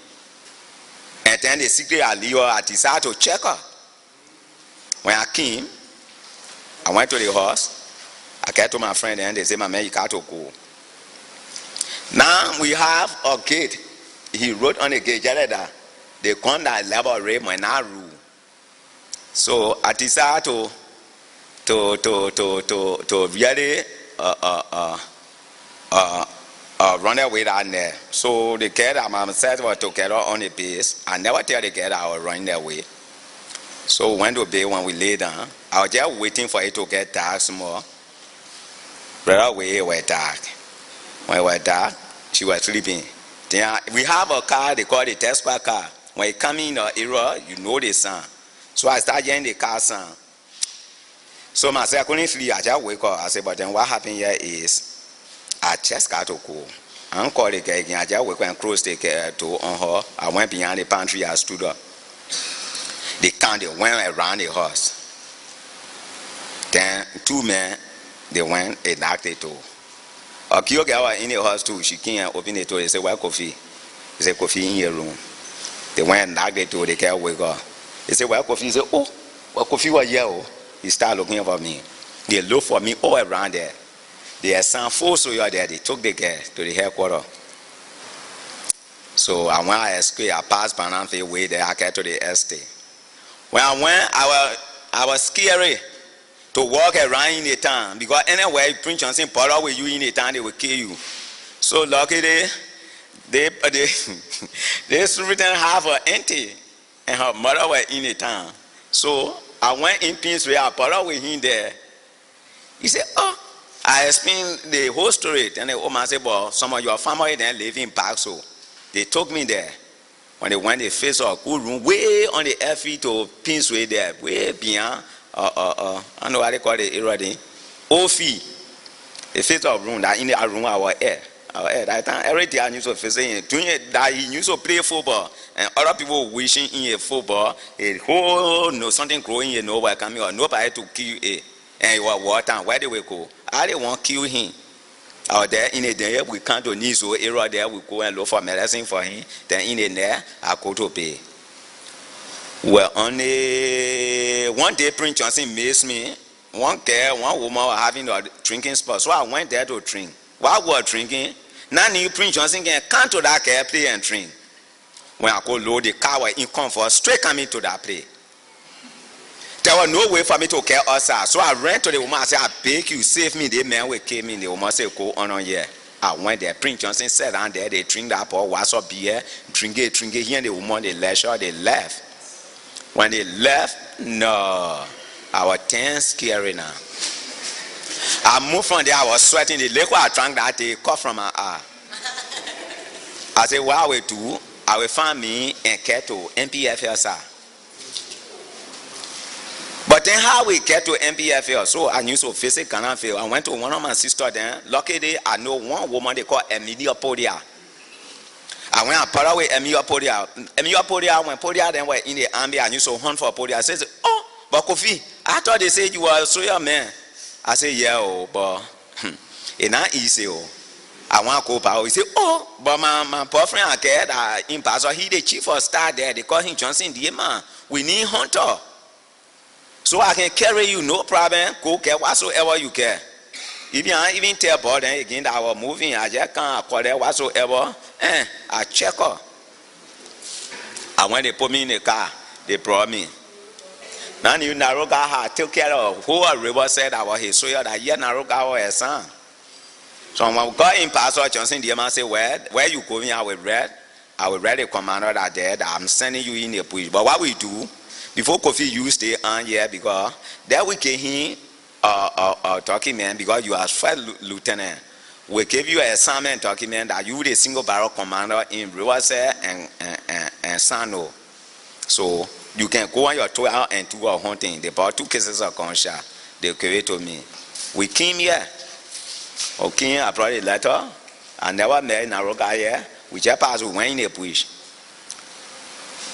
and then the secret I decided to check her. When I came, I went to the house. I came to my friend and they said, my man, you got to go. Now we have a gate. He wrote on the gate that they come that level rate when I rule. So I decided to really run away down there. So the cat and myself were together on the base. I never tell the cat I was running away. So when the base when we lay down, I was just waiting for it to get dark some more. Right away it was dark. When it was dark, she was sleeping. Then we have a car, they call it Tesla car. When it come in the area, you know the sound. So I started hearing the car sound. So myself, I couldn't sleep. I just wake up. I said, but then what happened here is, I just got to go. I don't call the guy again. I just wake up and close the door on her. I went behind the pantry. I stood up. They went around the house. Then 2 men, they went and knocked the door. A cute girl in the house too. She came and opened the door. They said, where Kofee? He said, Kofee in your room. They went and knocked the door. They can't wake up. They said, where Kofee? He said, oh, well, Kofee was here. Oh. He started looking for me. They looked for me all around there. They assigned 4 soldiers there. They took the girl to the headquarters. So when I escaped, I passed Bananfe way there. I came to the estate. When I went, I was scary to walk around in the town because anywhere Prince Johnson put up with you in the town, they will kill you. So luckily, they superintendent have her auntie and her mother were in the town. So I went in Pinsway, I put up with him there. He said, oh, I explained the whole story. And the woman said, well, some of your family then live in Park, so they took me there. When they went, they faced a cool room way on the FE to Pinsway there, way beyond. I know what they call the area there. Kofee. They faced a room that in the room our air. That time every day I used to face it. Doing it that he used to play football and other people wishing in a football. A whole something growing here nowhere coming or nobody to kill it. And it was water. Where they will go? I didn't want to kill him. Out there in the day we come to Niso area there we go and look for medicine for him. Then in the there I go to pay. Well, only one day Prince Johnson missed me. One woman was having a drinking spot. So I went there to drink. While we were drinking, now new Prince Johnson can come to that car play and drink. When I go load the car was in comfort, straight coming to that play. There was no way for me to care outside. So I ran to the woman. I said, I beg you, save me. The man will kill me. The woman said, go on here. I went there. Prince Johnson sat down there. They drink that pour, wash up beer, drink it. Here and the woman, they left. When they left, no. I was tense, scary now. I moved from there. I was sweating. The liquor I drank that day cut from my eye. I said, what I will do, I will find me and get to MPFL, sir. then how we get to MPFL? So I used to visit Ghana field. I went to one of my sisters then. Luckily, I know one woman they call Emilia Podia. I went and put away Emilia Podia. Emilia Podia, when Podia then were in the army, I used to hunt for Podia. I said, oh, but Kofee, I thought they said you were a soldier man. I said, yeah, oh, but it's not easy. Oh. I want to go power. He said, oh, but my boyfriend, I get in Pastor, he the chief of staff there. They call him Johnson D. Man. We need hunter. So I can carry you, no problem. Go get whatsoever you care. Even tell boy then again that I was moving, I just can't call that whatsoever. I check her. And when they put me in the car, they brought me. Now you Naroga had took care of who a river said I was his soldier that yet Naroga was a son. So when we got in Pastor Johnson, the man said, where you going? I will read the commander that there that I'm sending you in the bush. But what we do, before Kofee you stay on here because that we can hear talking man because you are first lieutenant. We give you an assignment document that you the single barrel commander in Rivers and Sano. So you can go on your 12 and 2 hour hunting. They bought 2 cases of gunshot. They gave it to me. We came here. Okay, I brought a letter. I never met Naroga here. We just passed, we went in the bush.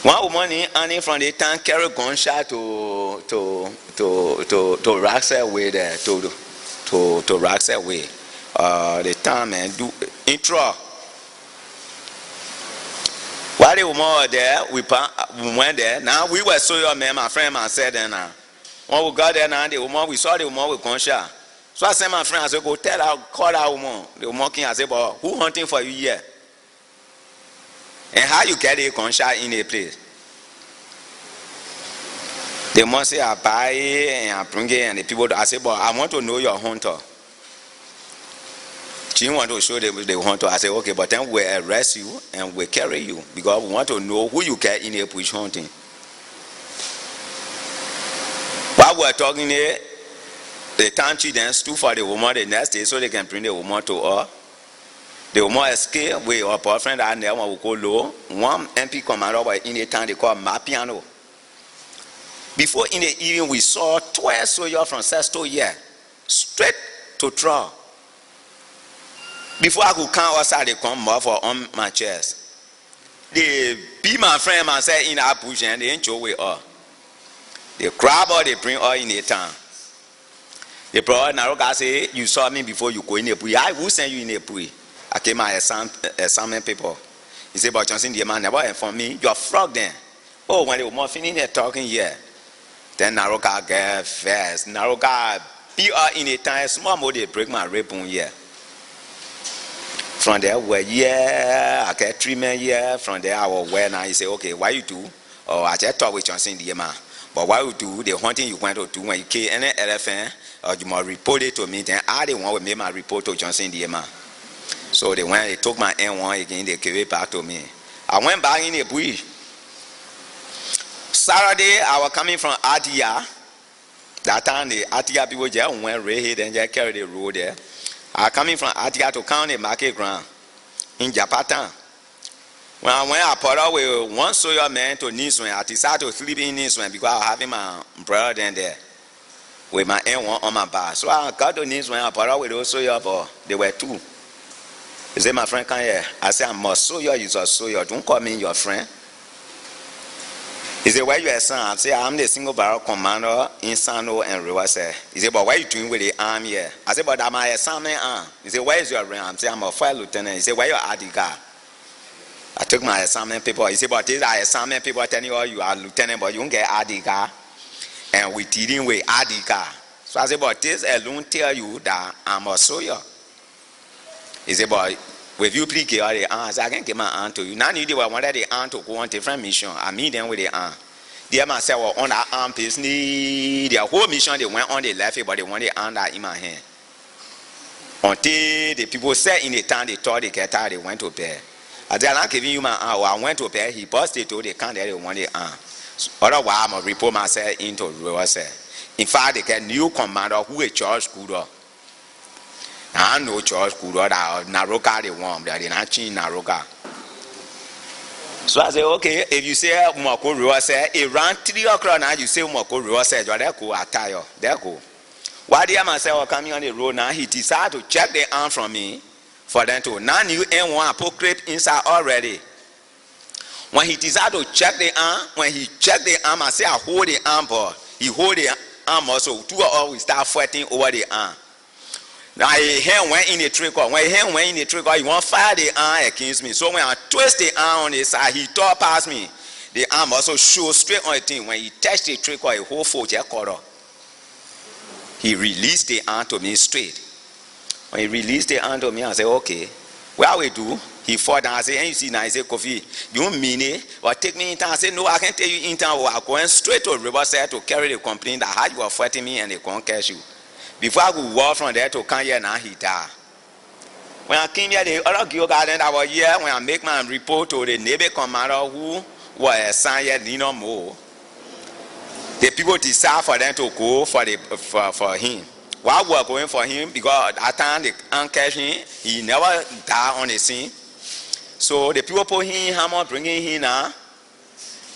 One woman in from the town carried gunshot to Raxel way there, to Raxel way. The town man do intro. While the woman was there, we went there. Now we were so young, man, my friend, I said then now. When we got there now, we saw the woman with gunshot. So I sent my friend, I said, go tell her, call that woman. The woman came, I said, but who hunting for you here? And how you get a gunshot in a place? They must say, I buy it and I bring it, and the people, I say, but I want to know your hunter. She want to show the hunter. I say, okay, but then we arrest you and we carry you because we want to know who you get in a bush hunting. While we're talking here, the town chief then stood for the woman the next day so they can bring the woman to her. The woman escaped with her boyfriend and then we go low. One MP commander was in the town they call Mapiano. Before in the evening we saw 12 soldiers from Sesto here, straight to trial. Before I could come outside, they come more for on my chest. They beat my friend and say in our bush and they ain't joke with her. They grab her, they bring her in the town. The brother Naroga say, you saw me before you go in the bush. I will send you in the bush. I came my assignment people. He said, but Johnson, the man never informed me. You are frog then. Oh, when they were more finished there talking here. Then Naroga get fast. Naroga beat her in the town. Small more they break my rib bone here. From there, I get treatment here. From there, I was well now. He said, okay, why you do? Oh, I just talk with Johnson, the man. But what you do, the hunting you went to do when you kill any elephant, or you must report it to me. Then I the one will make my report to Johnson, the man. So they went, they took my N1 again, they gave it back to me. I went back in the bush. Saturday, I was coming from Adia. That time, the Adia people just went right here and just carried the road there. I was coming from Adia to count the market ground in Japatan. When I went, I put out with one soldier man to Niswan. I decided to sleep in Niswan because I was having my brother then there with my N1 on my back. So I got to Niswan, I put out with those soldiers, but they were 2. He said, my friend, come here. I said, I'm a soldier, you're a soldier. Don't call me your friend. He said, where you are, son? I said, I'm the single barrel commander in Sano and Rivers. He said, but what are you doing with the arm here? I said, but I'm my assignment arm. He said, where is your rank? I said, I'm a 5 lieutenant. He said, where your ID card? I took my assignment paper. He said, but these are assignment people telling you are lieutenant, but you don't get ID card. And we dealing with ID card. So I said, but this alone tell you that I'm a soldier. He said, but with you please give her the arm. I said, I can give my arm to you. Now you wanted the arm to go on different mission. I meet them with the arm. They myself were on that arm piece. Their whole mission they went on the left, but they wanted the arm that in my hand. Until the people said in the town they thought they get tired, they went to bed. I said, I'm not giving you my arm. I went to bed. He busted to the count that they wanted the arm. Otherwise, I'm going to report myself into Rivers. In fact, they get new commander who is Charles Kudo. I know Charles Kudo that Naroga they want, but they not change Naroga. So I say, okay, if you say Moko River say around 3 o'clock now, you say Moko River say, there go attire, there go. Why the man say, oh, coming on the road now, he decided to check the arm from me for them to. Now you ain't one apocalypse inside already. When he decided to check the arm, when he checked the arm, I say, I hold the arm, but he hold the arm also. 2 hours we start fighting over the arm. Now he hand went in the trigger. When he hand went in the trigger, he want to fire the arm against me. So when I twist the arm on the side, he tore past me. The arm also show straight on the thing. When he touched the trigger, a whole foot just cut off. He released the arm to me straight. When he released the arm to me, I said, okay, what we do? He fall down. I said, and you see now, I said, Kofee, you mean it? Or take me in town? I said, no, I can't take you in town. I'm going straight to Riverside to carry the complaint that how you are fighting me and they can't catch you. Before I could walk from there to come here, now he died. When I came here, the other girl garden that was here, when I make my report to the neighbor commander who was assigned here, no more, the people decide for them to go for him. Why we were going for him? Because at time they can't catch him, he never died on the scene. So the people put him in hammer, bringing him now.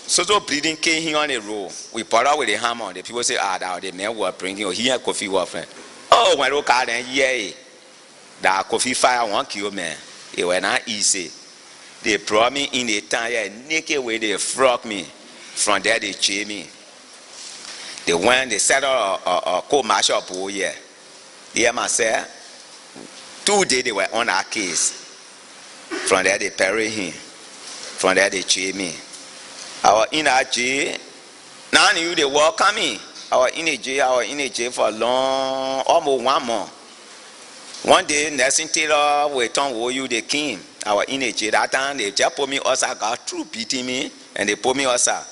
So bleeding came him on the road. We put out with the hammer. The people say, that the man were bringing him. He and Kofee were friends. Oh, when they got then, yeah, that Kofee fire won't kill man. It was not easy. They brought me in the town here, naked way they frog me. From there they chain me. They went, they set up a co-martial pool here. Here myself, 2 days they were on our case. From there they bury him. From there they chain me. I was in a jail. Now you they welcome me. I was in a jail for long, almost 1 month. One day, Nelson Taylor with Tom Woyu, they came. I was in a jail. That time they just put me outside, got through beating me, and they put me outside.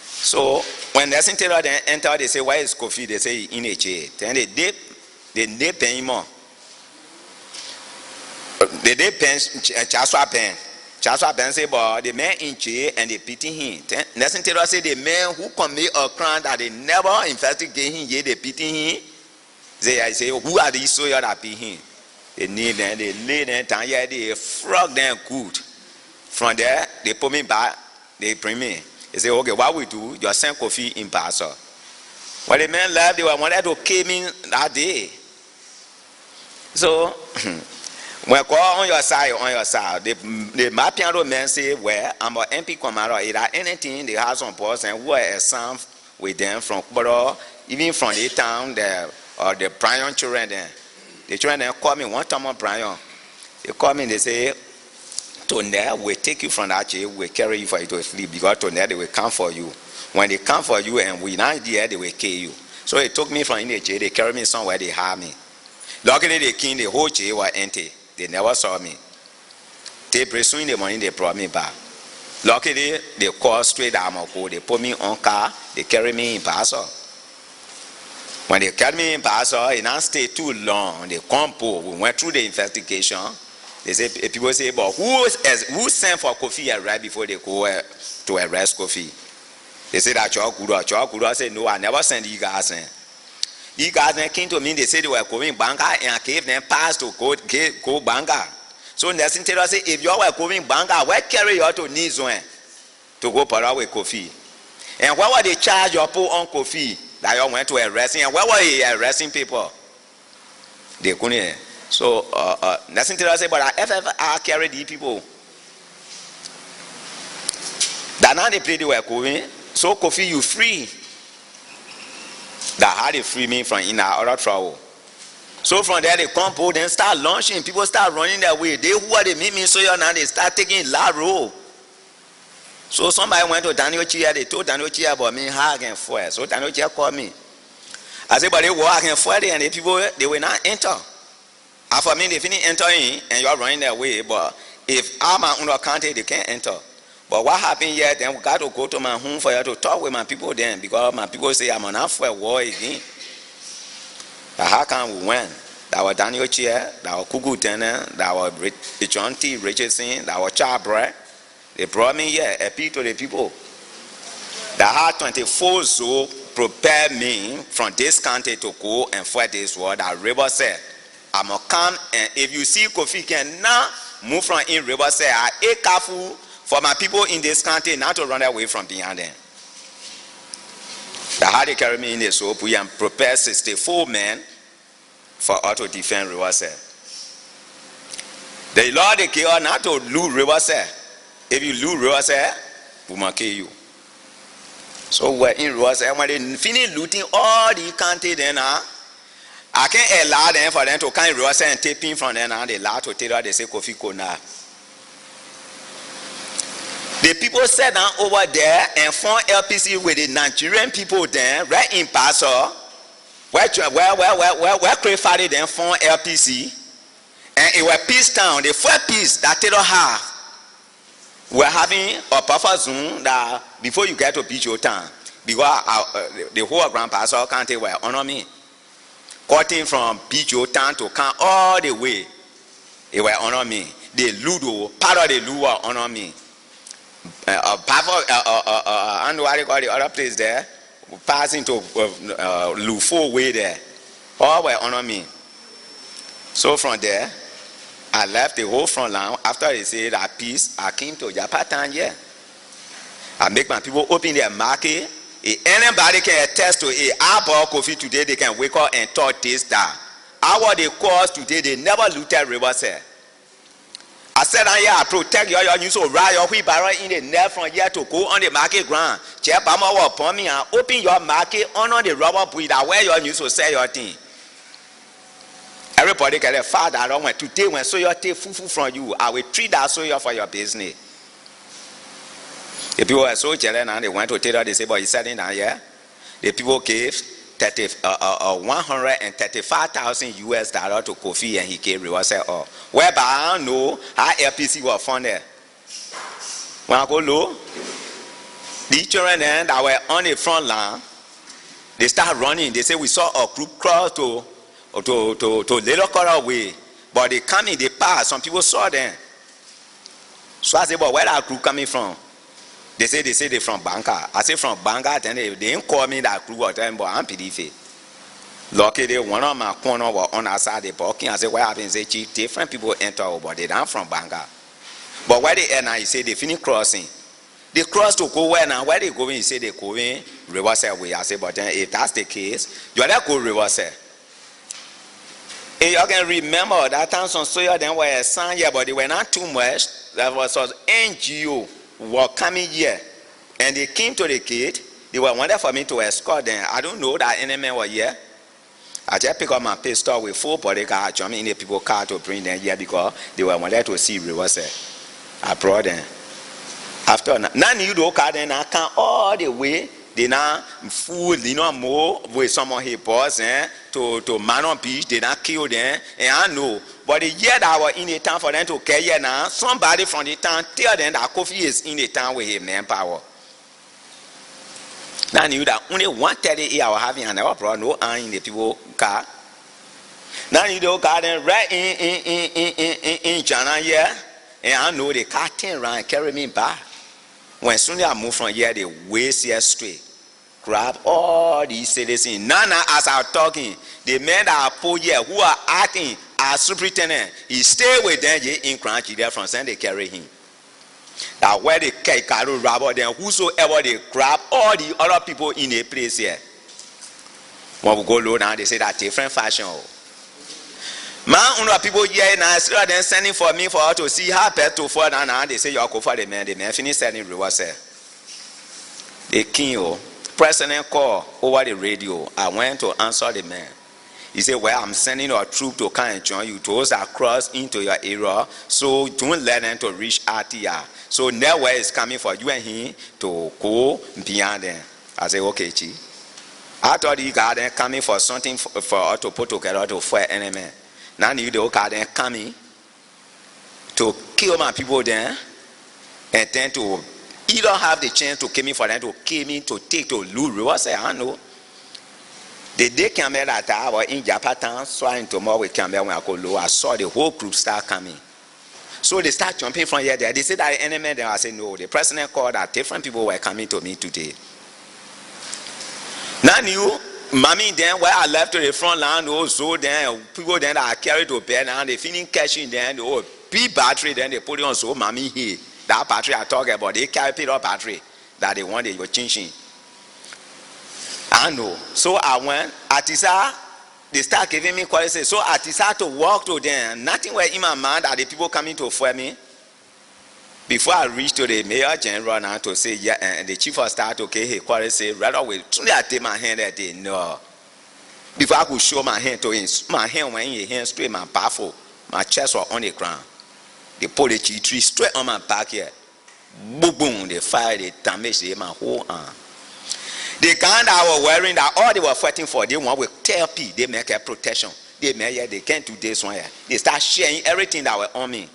So when Nelson Taylor then entered, they say, where is Kofee? They say in a jail. Then they dip him more. They dip Chaswa pen. Chaswa Ben say, but the man in jail and they beating him. Nelson Taylor say the man who commit a crime that they never investigate him, yet they beating him. I say, who are these soldiers that beat him? They kneel them, they lay them down here, they frog them good. From there, they put me back, they bring me. They say, okay, what we do? You send Kofee in Basel. When the man left, they were wanted to kill me that day. So when I call on your side, the Mapiano man say, well, I'm an MP commander. If there anything, they have some person who are assigned with them from Kuboro, even from the town there, or the Brian children there. The children then call me one time on Brian. They call me, they say, Tonel will take you from that jail, will carry you for you to sleep, because Tonel, they will come for you. When they come for you and we not there, they will kill you. So they took me from in the jail, they carried me somewhere, they had me. Luckily, they came, the whole jail was empty. They never saw me. They pursued in the morning, they brought me back. Luckily, they called straight Amoko. They put me on car, they carried me in Basel. When they carried me in Basel, it didn't stay too long. They compo. We went through the investigation. They say, people say, but who sent for Kofee right before they go to arrest Kofee? They say that Chokuro. I said, no, I never sent you guys. You guys then came to me, they said they were going Banga, and I gave them pass to go Banga. So Nelson Taylor said, if you were going Banga, where carry you to Nizwen to go Para with Kofee? And what were they charge you put on Kofee that you went to arresting? And where were you arresting people? They couldn't. So Nelson Taylor said, but I carry these people. That now they play they were going. So Kofee, you free. That how they free me from in our other trouble. So from there they come po, then start launching. People start running their way. They who are they meet me so now they start taking loud road. So somebody went to Daniel Chia, they told Daniel Chia about me hag and fire. So Daniel Chia called me. I said, but they walk and fire and the people they will not enter. After me they finish entering and you are running their way. But if I'm under county, they can't enter. But what happened here, then we got to go to my home for you to talk with my people then, because my people say I'm on for a war again. But how come we went? That was Daniel Chia, that was Kuku Tene, that was John T. Richardson, that was Chabra. They brought me here, appeal to the people. The had 24 so prepare me from this country to go and fight this war. That River said, I'm going to come, and if you see Kofee can now move from in River said, I careful. for my people in this country not to run away from behind them. They had to carry me in the soap and prepare 64 men for us to defend Riverset. The Lord they kill not to loot Riverset. If you loot Riverset, we must kill you. So we're in Riverset. When they finish looting all the country, then I can't allow them for them to come in Riverset and take in from them. And they allow to tell her, they say Kofee Kona. The people sat down over there and formed LPC with the Nigerian people there, right in Paso, where Kofee then formed LPC, and it was peace town. The first peace that they don't have. We're having a buffer zone that before you get to Picho town, because the whole Grand Paso County were honor me. Cutting from Picho town to come all the way, it were honor me. The Ludo, part of the Ludo were honor me. And what you call the other place there, passing to Lufo way there, all were honor me. So from there, I left the whole front line. After they said that peace, I came to Japan here. I make my people open their market. If anybody can attest to it, I bought Kofee today, they can wake up and talk this down. Our they cause today, they never looted Riverset. I said, I protect your news, so ride your wheelbarrow in the net from here to go on the market ground. Check Bama upon me and open your market on the rubber breed where your news will sell your thing. Everybody can have father. I don't want today when so you take fufu from you. I will treat that so you for your business. The people were so jealous and they went to tell her, they say, but he's selling down here. The people gave 135,000 US dollars to Kofee and he gave Riverset all. Whereby I don't know how LPC was funded. When I go low, the children then that were on the front line, they start running. They say we saw a group cross to Little Coral Way, but they come in, they pass. Some people saw them. So I say, but where that group coming from? They say they're from Bangka. I say from Bangka, then they didn't call me that group or them, but I'm PDF. Lucky they one of my corner were on our side, they walking. I say, what happens? Say, chief, different people enter, but they not from Bangka. But where they end, he say they finish crossing. They cross to go where now? Where they going? He say they going Riverset way. I say, but then if that's the case, you are not go Riverset. And you can remember that time some soil then were a sign here, but they were not too much. That was an NGO were coming here, and they came to the gate. They were wanted for me to escort them. I don't know that any man were here. I just pick up my pistol with 4 bodyguards, jump in the people car to bring them here because they were wanted to see Riverset. I brought them. After now, you do car then I come all the way. They now fool, more with someone he boss to Manon Beach. They not kill them, and I know. But the year that I was in the town for them to carry here now, somebody from the town tell them that Kofee is in the town with his manpower. Now I knew that only 130 I was having, and I never brought no iron in the people car. Now you do car then right in Jana here, and I know the car turn around and carry me back. When soon I move from here, they waste here straight. Grab all these citizens. Now, as I'm talking, the men that are poor here who are acting as superintendent, he stay with them here in Crunchy there from Sunday they carry him. That where they carry rubber, then whosoever they grab all the other people in a place here. When we go low down, they say that different fashion. Man, people here now, instead of sending for me for her to see how best to fall down, and they say, you go for the man finish sending Riverset. The king, president call over the radio. I went to answer the man. He said, well, I'm sending a troop to come and join you. Those that cross into your area, so don't let them to reach RTR. So nowhere is coming for you and him to go beyond them. I said, okay, chief. I thought you got them coming for something for us to put together to fight enemy. Now you the got them coming to kill my people there, and then to either have the chance to kill me for them to kill me, to take to lose Riverset. I know. The day came that I was in Japan, so in tomorrow we came when I go low. I saw the whole group start coming. So they start jumping from here there. They said that the enemy there. I said no. The president called that different people were coming to me today. Now you, mommy then where I left to the front line, also then people then that I carried to bed and they finish catching then the big battery then they put it on so mommy here. That battery I talk about, they carry Peter battery that they want they were changing. I know. So I went, Atisa, they start giving me quality. So Atisa to walk to them. Nothing were in my mind that the people coming to for me. Before I reach to the mayor general now to say, yeah, and the chief of staff to okay, he quality say, right away, truly I take my hand that day, no. Before I could show my hand to him, my hand went in his hand straight, my baffle, my chest was on the ground. They pulled the tree straight on my back here. Boom, boom, they fired, they damaged my whole arm. The gun that I was wearing, that all they were fighting for, they want with therapy, they make a protection. They make, yeah, they can't do this one here. They start sharing everything that was on me.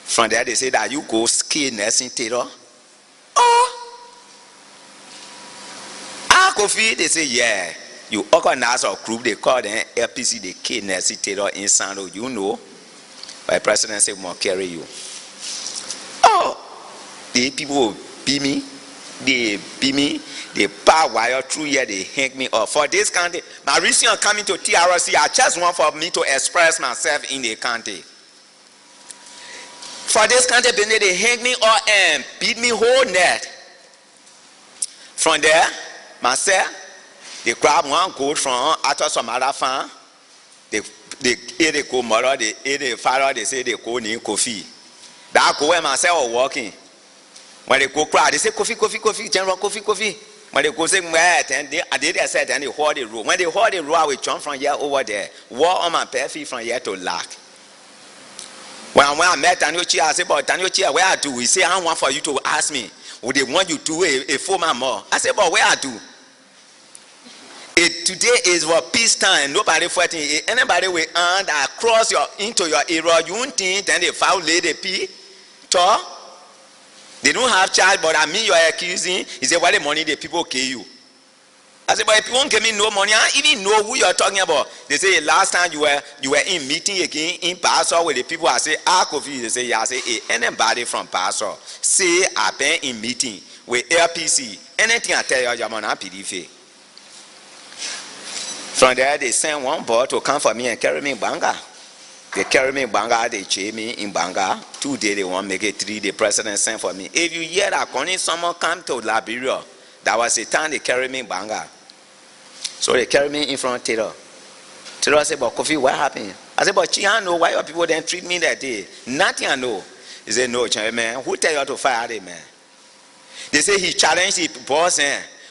From there, they say that you go ski nursing theater. Oh, Kofee, they say, yeah. You organize a group, they call them LPC, the K nursing theater in Sando, you know. My president said, "More carry you." Oh, the people beat me, they power wire through here, they hang me up. For this country, my recent coming to TRC, I just want for me to express myself in the country. For this country, they hang me up and beat me whole net. From there, myself, they grab one gold from after some other farm. They eat the co mother, they eat the father, they say they go name Kofee. That go where myself was walking. When they go cry, they say Kofee, General Kofee. When they go say wet, and they said and they hold the road. When they hold the road, I will jump from here over there. Walk on my bare feet from here to Lac. When I met Daniel Chia, I said, but Daniel Chia, where I do? He said, I want for you to ask me, would they want you to do a 4 man more? I said, but where I do? Today is for peace time. Nobody fighting. Anybody will and cross into your area. You won't think then they foul lady P. They don't have charge, but I mean you are accusing. He said, "What the money the people kill you?" I said, "But if you won't give me no money, I even know who you are talking about." They say last time you were in meeting again in Pastor with the people. I say, Kofee. They say, yeah. I say, hey, anybody from Pastor say I've been in meeting with LPC. Anything I tell you, you're on PDF. From there, they sent one boy to come for me and carry me in Banga. They carry me in Banga, they chain me in Banga. 2 days, they want to make it 3. The president sent for me. If you hear that, when someone come to Liberia, that was the time they carry me in Banga. So they carry me in front of Taylor. Taylor said, but Kofee, what happened? I said, but I know why your people didn't treat me that day. Nothing I know. He said, no, man, who tell you to fire them, man? They say he challenged the boss,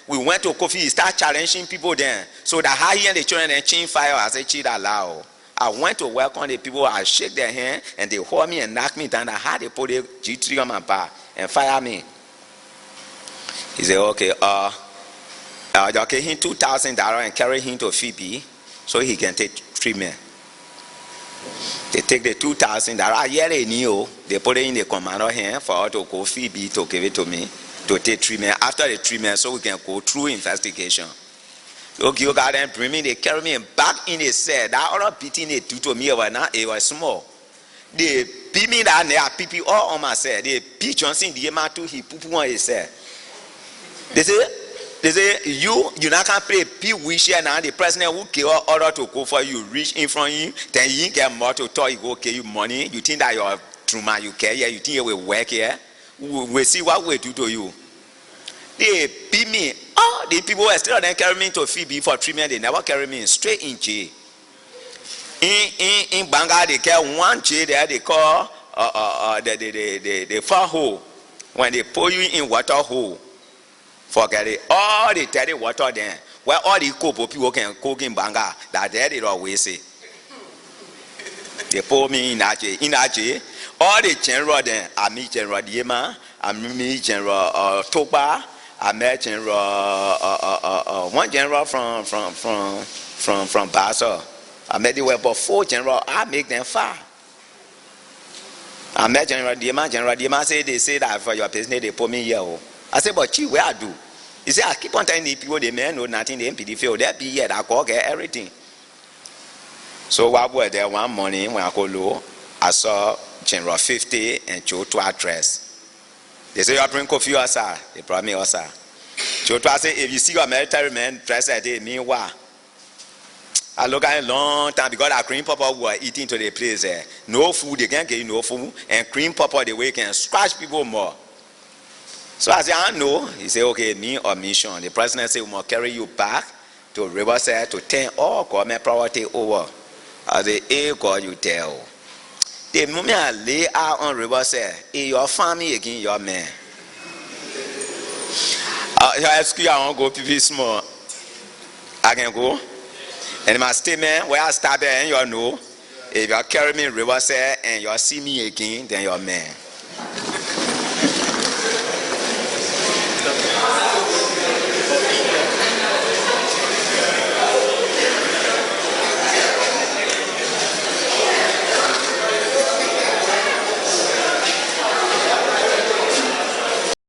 we went to Kofee, he started challenging people then. So that how he and the children and chain fire, I said, cheat allow. I went to welcome the people, I shake their hand, and they hold me and knock me down. I had to put a G3 on my back and fire me. He said, okay, they gave him $2,000 and carry him to Phoebe so he can take treatment. They take the $2,000. I really knew. They put it in the commander hand for her to go Phoebe to give it to me to take treatment. After the treatment, so we can go through investigation. Okay, you got them bring me. They carry me back in the cell. That other beating they do to me it was small. They beat me down there, pee all on my cell. They beat Johnson the man too. He poo on his cell. They say you not can play P wheelchair now. The president who give order to go for you, reach in front of you, then you get more to talk. You go give you money. You think that you're true man, you care here. You think you will work here. We see what we do to you. They beat me. Oh, the people were still then carry me to Phoebe for treatment. They never carry me straight in jail. In Banga, they carry one jail there. They call the far hole. When they pour you in water hole, forget it. All the dirty water there, where all the people can cook in Banga, that there they always say. They pour me in that jail. In that jail, all the general there, I meet General Diema, I meet General Toba. I met General one general from Basel. I met the web about 4 general. I make them far. I met General Diema. General Diema said they say that for your business they put me here. I said, but where I do? He said, I keep on telling the people they may know nothing. The MPD field they be here. I go get everything. So while we were there one morning when I go low, I saw General 50 and Joe to address. They say, you bring Kofee outside. They brought me outside. So I say, if you see your military man dressed like they mean what? I look at it a long time because our cream papa were eating to the place there. No food, they can't get you no food. And cream papa, the way can scratch people more. So I said, I know. He said, okay, me or mission. The president said, we must carry you back to Riverside to turn all government property over. I said, hey, God, you tell. The moment I lay out on Riverside, hey, your family again, your man. Excuse, I want to go PV small. I can go. And my statement, where I start there, and you know, if you carry me in Riverside and you see me again, then you're man.